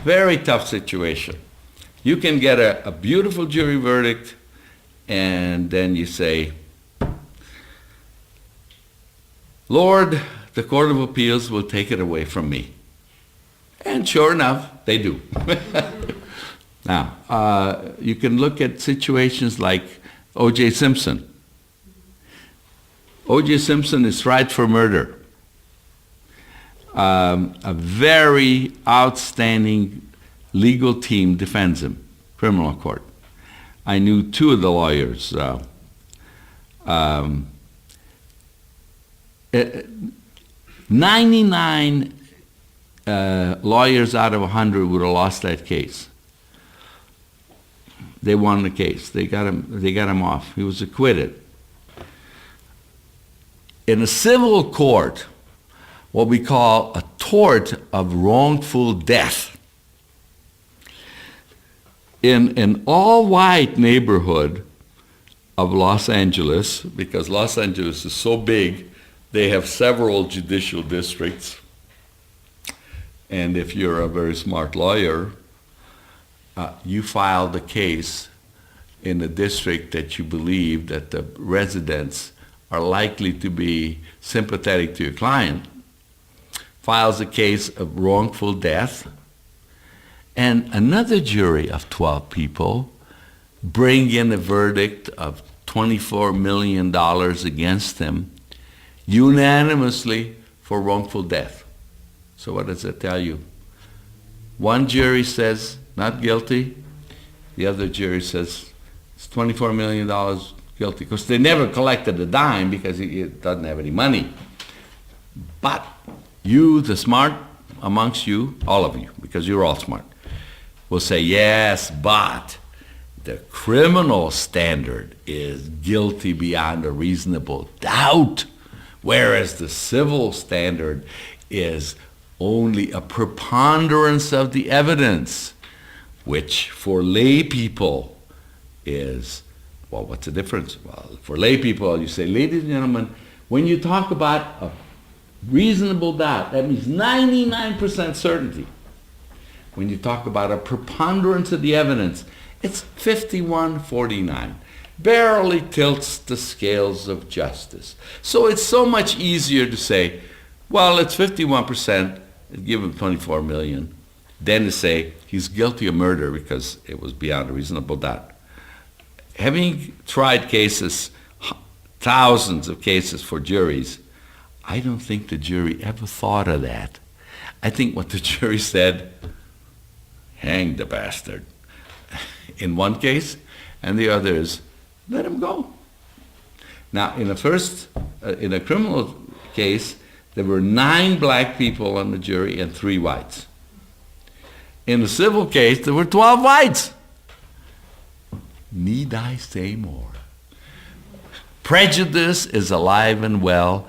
very tough situation. You can get a beautiful jury verdict, and then you say, Lord, the Court of Appeals will take it away from me. And sure enough, they do. Now, you can look at situations like O.J. Simpson. O.J. Simpson is tried for murder. A very outstanding legal team defends him, criminal court. I knew 2 of the lawyers. 99 lawyers out of 100 would have lost that case. They won the case. They got him off. He was acquitted. In a civil court, what we call a tort of wrongful death, in an all-white neighborhood of Los Angeles, because Los Angeles is so big, they have several judicial districts. And if you're a very smart lawyer, you file the case in the district that you believe that the residents are likely to be sympathetic to your client, files a case of wrongful death, and another jury of 12 people bring in a verdict of $24 million against him unanimously for wrongful death. So what does that tell you? One jury says not guilty, the other jury says it's $24 million guilty, because they never collected a dime because he doesn't have any money. But you, the smart amongst you, all of you, because you're all smart, will say, yes, but the criminal standard is guilty beyond a reasonable doubt, whereas the civil standard is only a preponderance of the evidence, which for lay people is, well, what's the difference? Well, for lay people, you say, ladies and gentlemen, when you talk about a reasonable doubt, that means 99% certainty. When you talk about a preponderance of the evidence, it's 51-49. Barely tilts the scales of justice. So it's so much easier to say, well, it's 51%, give him 24 million, than to say he's guilty of murder because it was beyond a reasonable doubt. Having tried cases, thousands of cases for juries, I don't think the jury ever thought of that. I think what the jury said, hang the bastard, in one case, and the other is, let him go. Now, in a criminal case, there were 9 black people on the jury and 3 whites. In the civil case, there were 12 whites. Need I say more? Prejudice is alive and well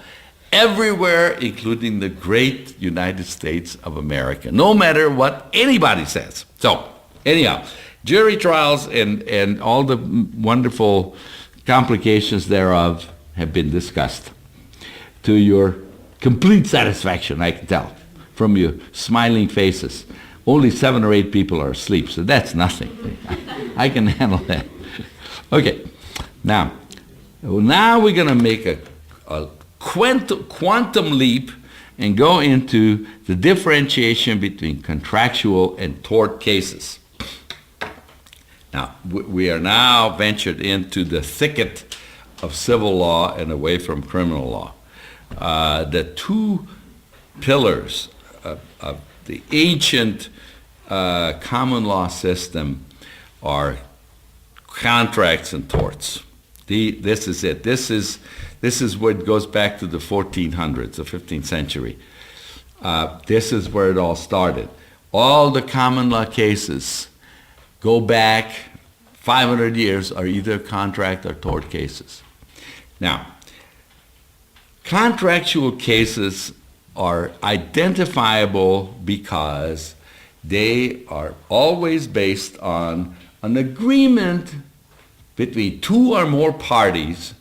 everywhere, including the great United States of America, no matter what anybody says. So, anyhow, jury trials and all the wonderful complications thereof have been discussed to your complete satisfaction, I can tell, from your smiling faces. Only 7 or 8 people are asleep, so that's nothing. I can handle that. Okay, now we're going to make a quantum leap and go into the differentiation between contractual and tort cases. Now, we are now ventured into the thicket of civil law and away from criminal law. The 2 pillars of the ancient common law system are contracts and torts. This is it. This is what goes back to the 1400s, the 15th century. This is where it all started. All the common law cases go back 500 years are either contract or tort cases. Now, contractual cases are identifiable because they are always based on an agreement between 2 or more parties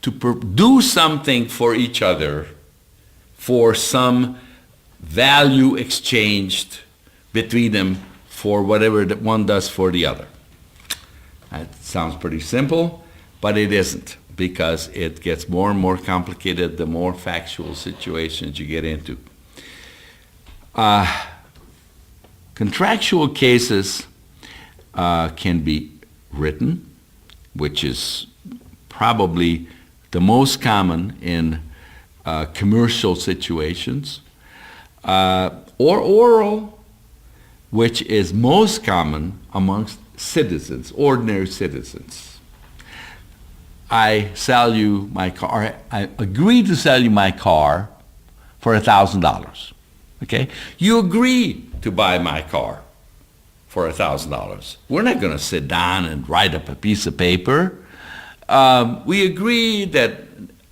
to do something for each other for some value exchanged between them for whatever the one does for the other. That sounds pretty simple, but it isn't, because it gets more and more complicated the more factual situations you get into. Contractual cases can be written, which is probably the most common in commercial situations, or oral, which is most common amongst citizens, ordinary citizens. I sell you my car, I agree to sell you my car for $1,000, okay? You agree to buy my car for $1,000. We're not going to sit down and write up a piece of paper. We agree that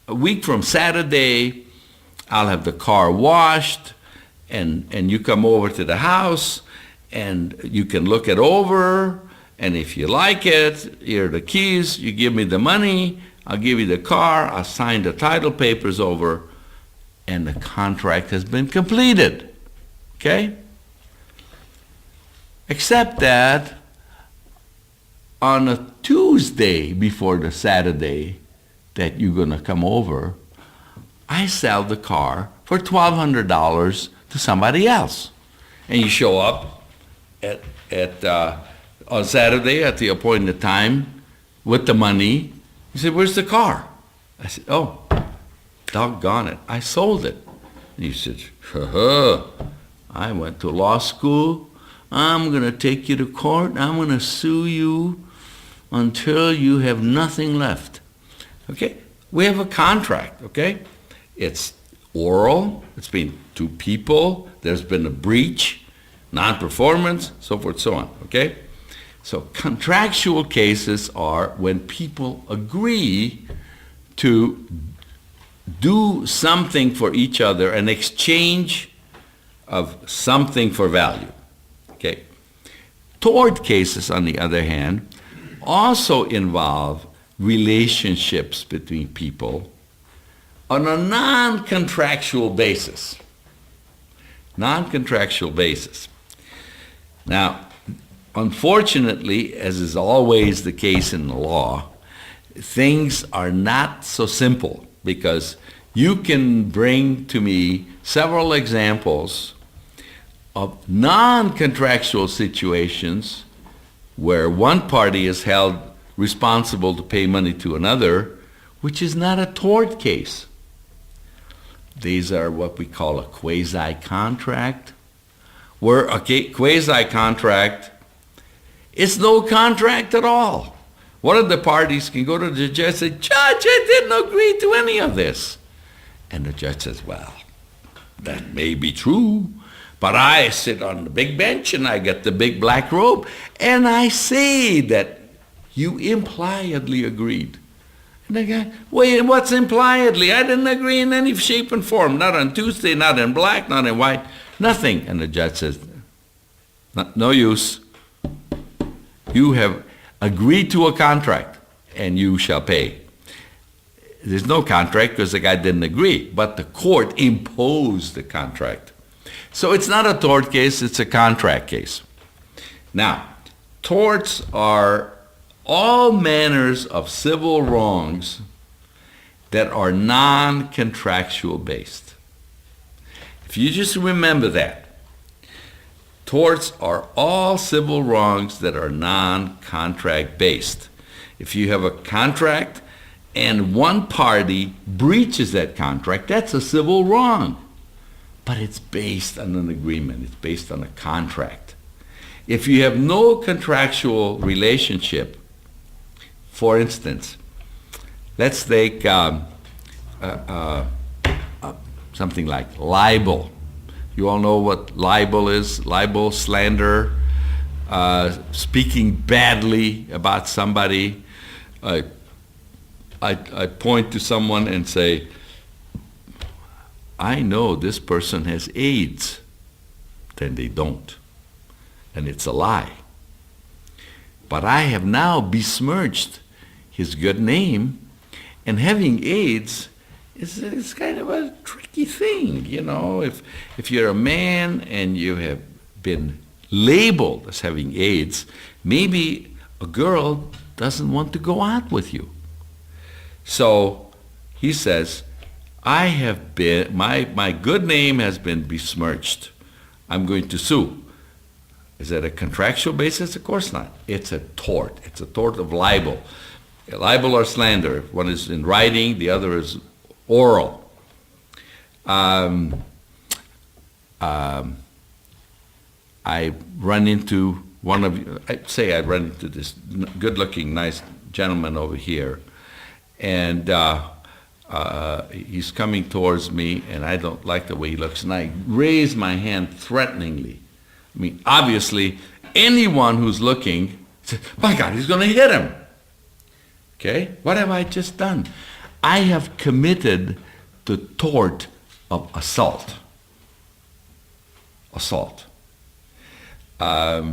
a week from Saturday, I'll have the car washed, and you come over to the house, and you can look it over, and if you like it, here are the keys, you give me the money, I'll give you the car, I'll sign the title papers over, and the contract has been completed, okay? Except that on a Tuesday before the Saturday, that you're going to come over, I sell the car for $1,200 to somebody else. And you show up on Saturday at the appointed time with the money. You say, where's the car? I said, oh, doggone it, I sold it. And he said, I went to law school. I'm going to take you to court. I'm going to sue you until you have nothing left. Okay? We have a contract, okay? It's oral. It's been two people. There's been a breach, non-performance, so forth, so on, okay? So contractual cases are when people agree to do something for each other, an exchange of something for value, okay? Tort cases, on the other hand, also involve relationships between people on a non-contractual basis. Non-contractual basis. Now, unfortunately, as is always the case in the law, things are not so simple, because you can bring to me several examples of non-contractual situations where one party is held responsible to pay money to another, which is not a tort case. These are what we call a quasi-contract, where a quasi-contract is no contract at all. One of the parties can go to the judge and say, Judge, I didn't agree to any of this. And the judge says, well, that may be true, but I sit on the big bench and I get the big black robe, and I say that you impliedly agreed. And the guy, wait, what's impliedly? I didn't agree in any shape and form, not on Tuesday, not in black, not in white, nothing. And the judge says, no use. You have agreed to a contract, and you shall pay. There's no contract because the guy didn't agree, but the court imposed the contract. So it's not a tort case, it's a contract case. Now, torts are all manners of civil wrongs that are non-contractual based. If you just remember that, torts are all civil wrongs that are non-contract based. If you have a contract and one party breaches that contract, that's a civil wrong. But it's based on an agreement. It's based on a contract. If you have no contractual relationship, for instance, let's take something like libel. You all know what libel is? Libel, slander, speaking badly about somebody. I point to someone and say, I know this person has AIDS. Then they don't. And it's a lie. But I have now besmirched his good name, and having AIDS is kind of a tricky thing, you know. If you're a man and you have been labeled as having AIDS, maybe a girl doesn't want to go out with you. So he says, I have been, my good name has been besmirched. I'm going to sue. Is that a contractual basis? Of course not. It's a tort. It's a tort of libel. Libel or slander. One is in writing, the other is oral. I run into I run into this good-looking, nice gentleman over here, and he's coming towards me, and I don't like the way he looks, and I raise my hand threateningly. I mean, obviously, anyone who's looking says, my God, he's going to hit him. Okay? What have I just done? I have committed the tort of assault. Assault. I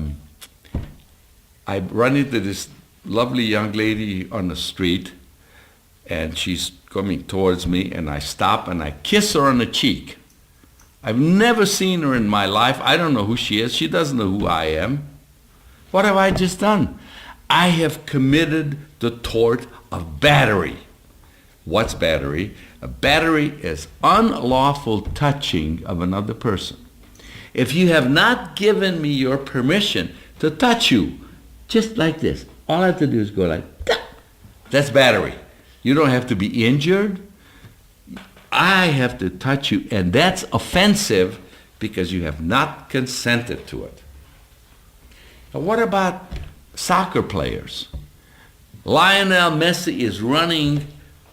run into this lovely young lady on the street, and she's coming towards me, and I stop and I kiss her on the cheek. I've never seen her in my life. I don't know who she is. She doesn't know who I am. What have I just done? I have committed the tort of battery. What's battery? A battery is unlawful touching of another person. If you have not given me your permission to touch you, just like this, all I have to do is go like that. That's battery. You don't have to be injured. I have to touch you, and that's offensive because you have not consented to it. Now, what about soccer players? Lionel Messi is running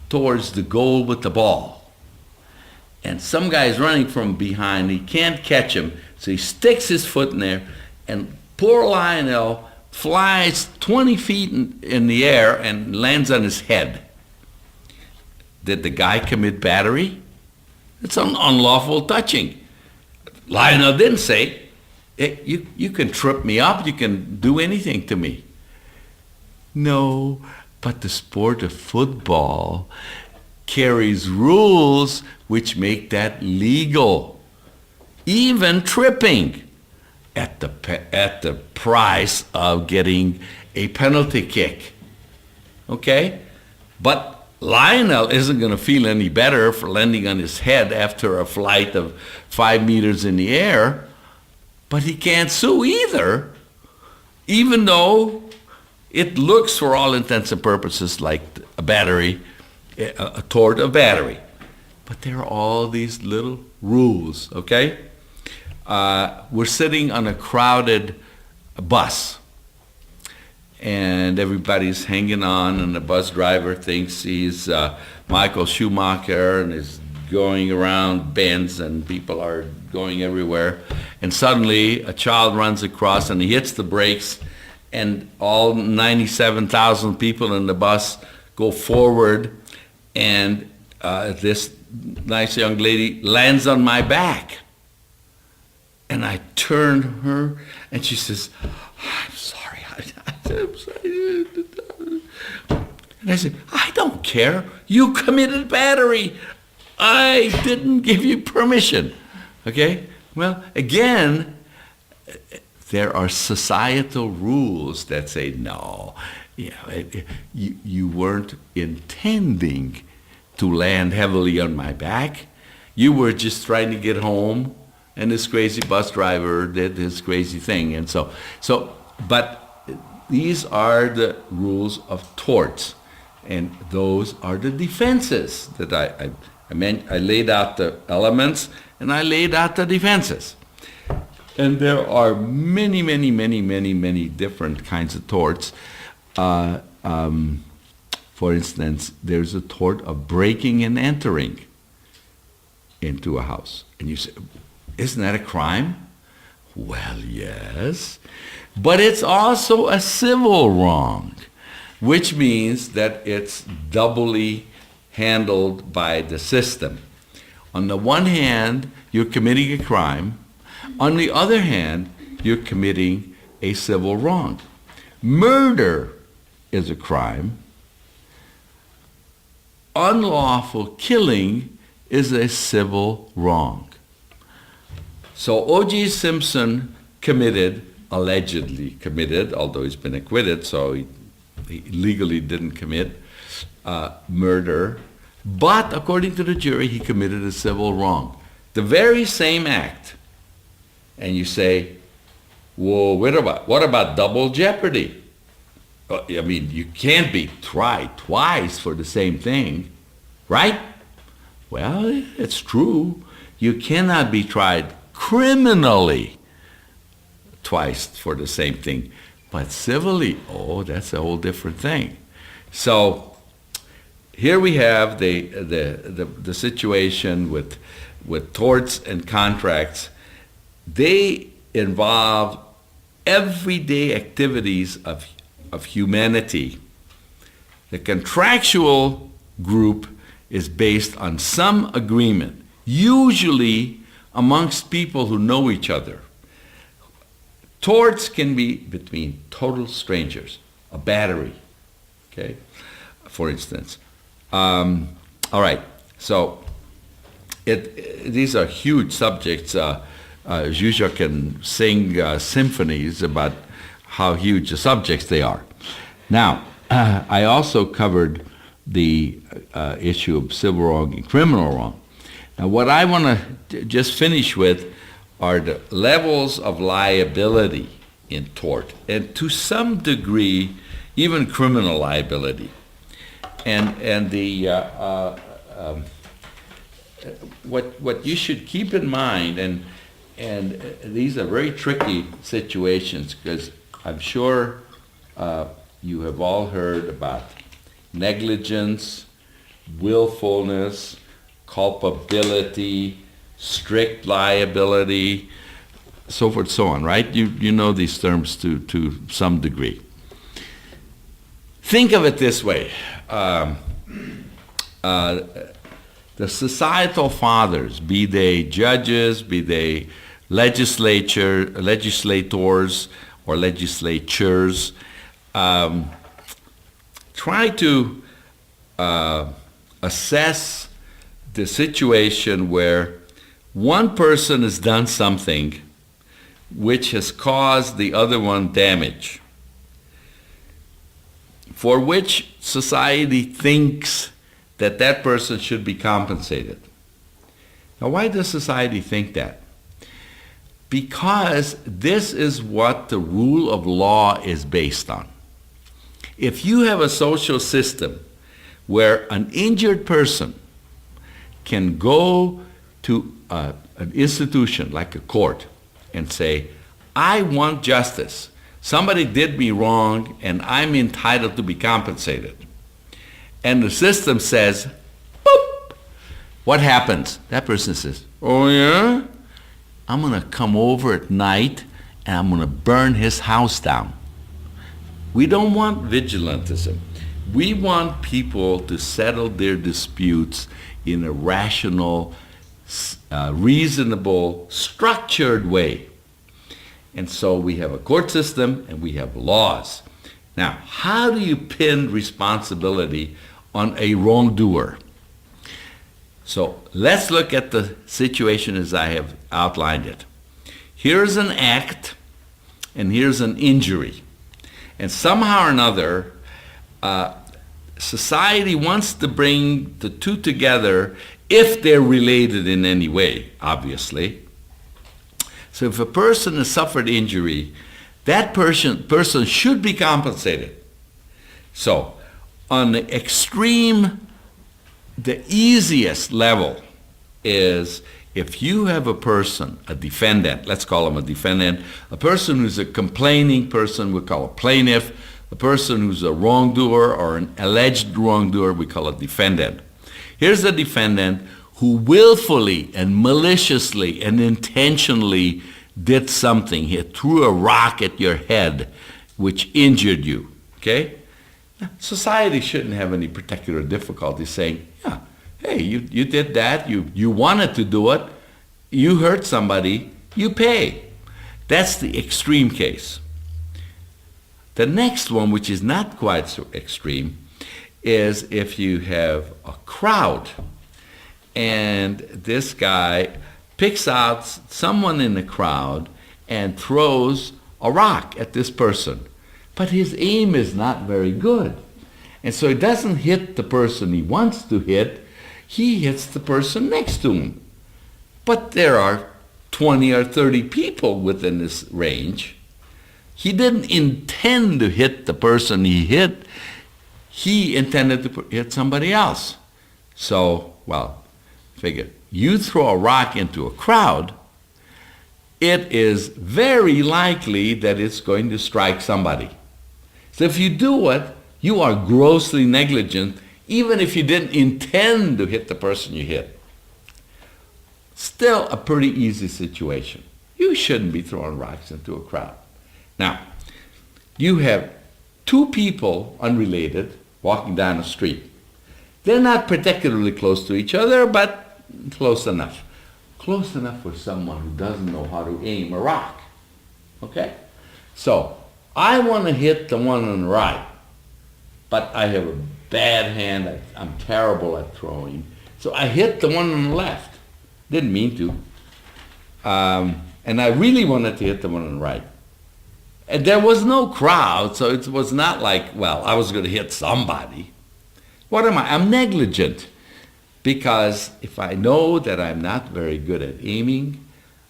towards the goal with the ball, and some guy is running from behind. He can't catch him, so he sticks his foot in there, and poor Lionel flies 20 feet in the air and lands on his head. Did the guy commit battery? It's an unlawful touching. Lionel didn't say, hey, you can trip me up, you can do anything to me. No, but the sport of football carries rules which make that legal. Even tripping at the price of getting a penalty kick. Okay? But Lionel isn't going to feel any better for landing on his head after a flight of 5 meters in the air, but he can't sue either, even though it looks for all intents and purposes like a battery, a tort of battery. But there are all these little rules, okay? We're sitting on a crowded bus, and everybody's hanging on, and the bus driver thinks he's Michael Schumacher and is going around bends, and people are going everywhere. And suddenly a child runs across and he hits the brakes, and all 97,000 people in the bus go forward, and this nice young lady lands on my back. And I turn her, and she says, I'm sorry. I'm sorry. And I said, I don't care. You committed battery. I didn't give you permission. Okay? Well, again, there are societal rules that say, no, you weren't intending to land heavily on my back. You were just trying to get home, and this crazy bus driver did his crazy thing. And but these are the rules of torts, and those are the defenses that I laid out the elements, and I laid out the defenses. And there are many, many, many, many, many different kinds of torts. For instance, there's a tort of breaking and entering into a house. And you say, isn't that a crime? Well, yes. But it's also a civil wrong, which means that it's doubly handled by the system. On the one hand, you're committing a crime. On the other hand, you're committing a civil wrong. Murder is a crime. Unlawful killing is a civil wrong. So O.J. Simpson allegedly committed, although he's been acquitted, so he legally didn't commit murder. But according to the jury, he committed a civil wrong. The very same act. And you say, well, what about double jeopardy? I mean, you can't be tried twice for the same thing, right? Well, it's true. You cannot be tried criminally twice for the same thing. But civilly, that's a whole different thing. So here we have the situation with torts and contracts. They involve everyday activities of humanity. The contractual group is based on some agreement, usually amongst people who know each other. Torts can be between total strangers, a battery, okay, for instance. All right, so these are huge subjects. Zsuzsa can sing symphonies about how huge the subjects they are. Now, I also covered the issue of civil wrong and criminal wrong. Now, what I want to just finish with are the levels of liability in tort, and to some degree, even criminal liability. And the what you should keep in mind, and these are very tricky situations, because I'm sure you have all heard about negligence, willfulness, culpability, strict liability, so forth, so on, right? You know these terms to some degree. Think of it this way. The societal fathers, be they judges, be they legislators or legislatures, try to assess the situation where one person has done something which has caused the other one damage, for which society thinks that person should be compensated. Now, why does society think that? Because this is what the rule of law is based on. If you have a social system where an injured person can go to an institution like a court and say, I want justice. Somebody did me wrong and I'm entitled to be compensated. And the system says, boop, what happens? That person says, oh yeah? I'm going to come over at night and I'm going to burn his house down. We don't want vigilantism. We want people to settle their disputes in a rational, reasonable, structured way. And so we have a court system and we have laws. Now, how do you pin responsibility on a wrongdoer? So let's look at the situation as I have outlined it. Here's an act and here's an injury. And somehow or another, society wants to bring the two together if they're related in any way, obviously. So if a person has suffered injury, that person should be compensated. So on the extreme, the easiest level is if you have a person, a defendant, let's call him a defendant, a person who's a complaining person, we call a plaintiff, a person who's a wrongdoer or an alleged wrongdoer, we call a defendant. Here's a defendant who willfully and maliciously and intentionally did something. He threw a rock at your head, which injured you, okay? Society shouldn't have any particular difficulty saying, yeah, hey, you did that, you wanted to do it, you hurt somebody, you pay. That's the extreme case. The next one, which is not quite so extreme, is if you have a crowd and this guy picks out someone in the crowd and throws a rock at this person. But his aim is not very good. And so he doesn't hit the person he wants to hit, he hits the person next to him. But there are 20 or 30 people within this range. He didn't intend to hit the person he hit, he intended to hit somebody else. So, well, figure, you throw a rock into a crowd, it is very likely that it's going to strike somebody. So if you do it, you are grossly negligent, even if you didn't intend to hit the person you hit. Still a pretty easy situation. You shouldn't be throwing rocks into a crowd. Now, you have two people, unrelated, walking down the street. They're not particularly close to each other, but close enough. Close enough for someone who doesn't know how to aim a rock. Okay? So, I want to hit the one on the right, but I have a bad hand. I'm terrible at throwing. So I hit the one on the left. Didn't mean to. And I really wanted to hit the one on the right. And there was no crowd, so it was not like, well, I was going to hit somebody. What am I? I'm negligent. Because if I know that I'm not very good at aiming,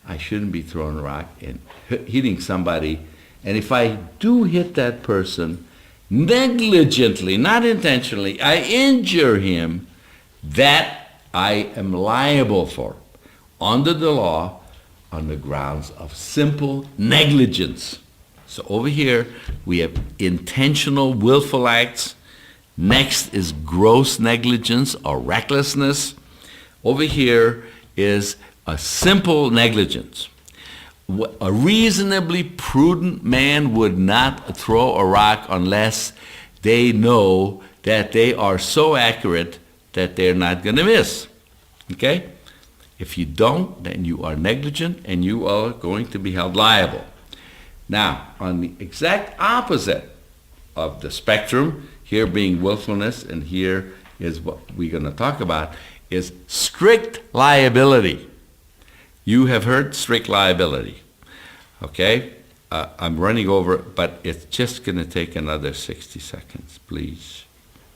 I shouldn't be throwing a rock and hitting somebody. And if I do hit that person negligently, not intentionally, I injure him, that I am liable for under the law on the grounds of simple negligence. So over here we have intentional willful acts. Next is gross negligence or recklessness. Over here is a simple negligence. A reasonably prudent man would not throw a rock unless they know that they are so accurate that they're not going to miss. Okay? If you don't, then you are negligent and you are going to be held liable. Now, on the exact opposite of the spectrum, here being willfulness, and here is what we're going to talk about, is strict liability. You have heard strict liability. Okay? I'm running over, but it's just going to take another 60 seconds, please.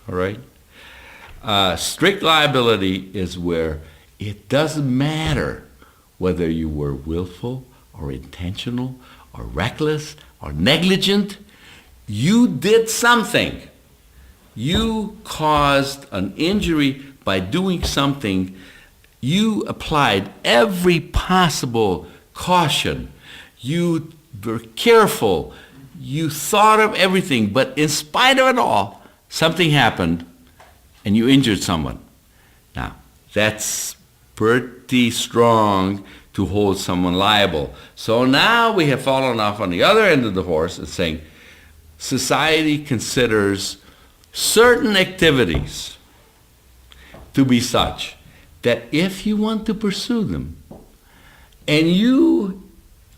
All right? Strict liability is where it doesn't matter whether you were willful or intentional or reckless or negligent. You did something. You caused an injury by doing something. You applied every possible caution. You were careful. You thought of everything. But in spite of it all, something happened and you injured someone. Now, that's pretty strong to hold someone liable. So now we have fallen off on the other end of the horse and saying society considers certain activities to be such that if you want to pursue them and you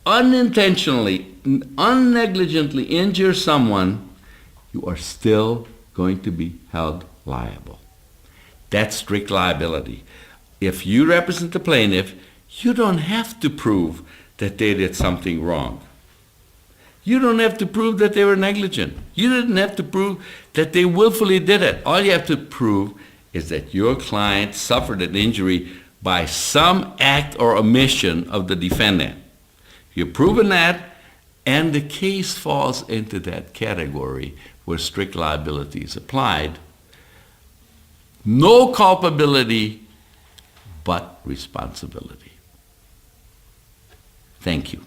unintentionally, unnegligently injure someone, you are still going to be held liable. That's strict liability. If you represent the plaintiff, you don't have to prove that they did something wrong. You don't have to prove that they were negligent. You didn't have to prove that they willfully did it. All you have to prove is that your client suffered an injury by some act or omission of the defendant. You've proven that, and the case falls into that category where strict liability is applied. No culpability, but responsibility. Thank you.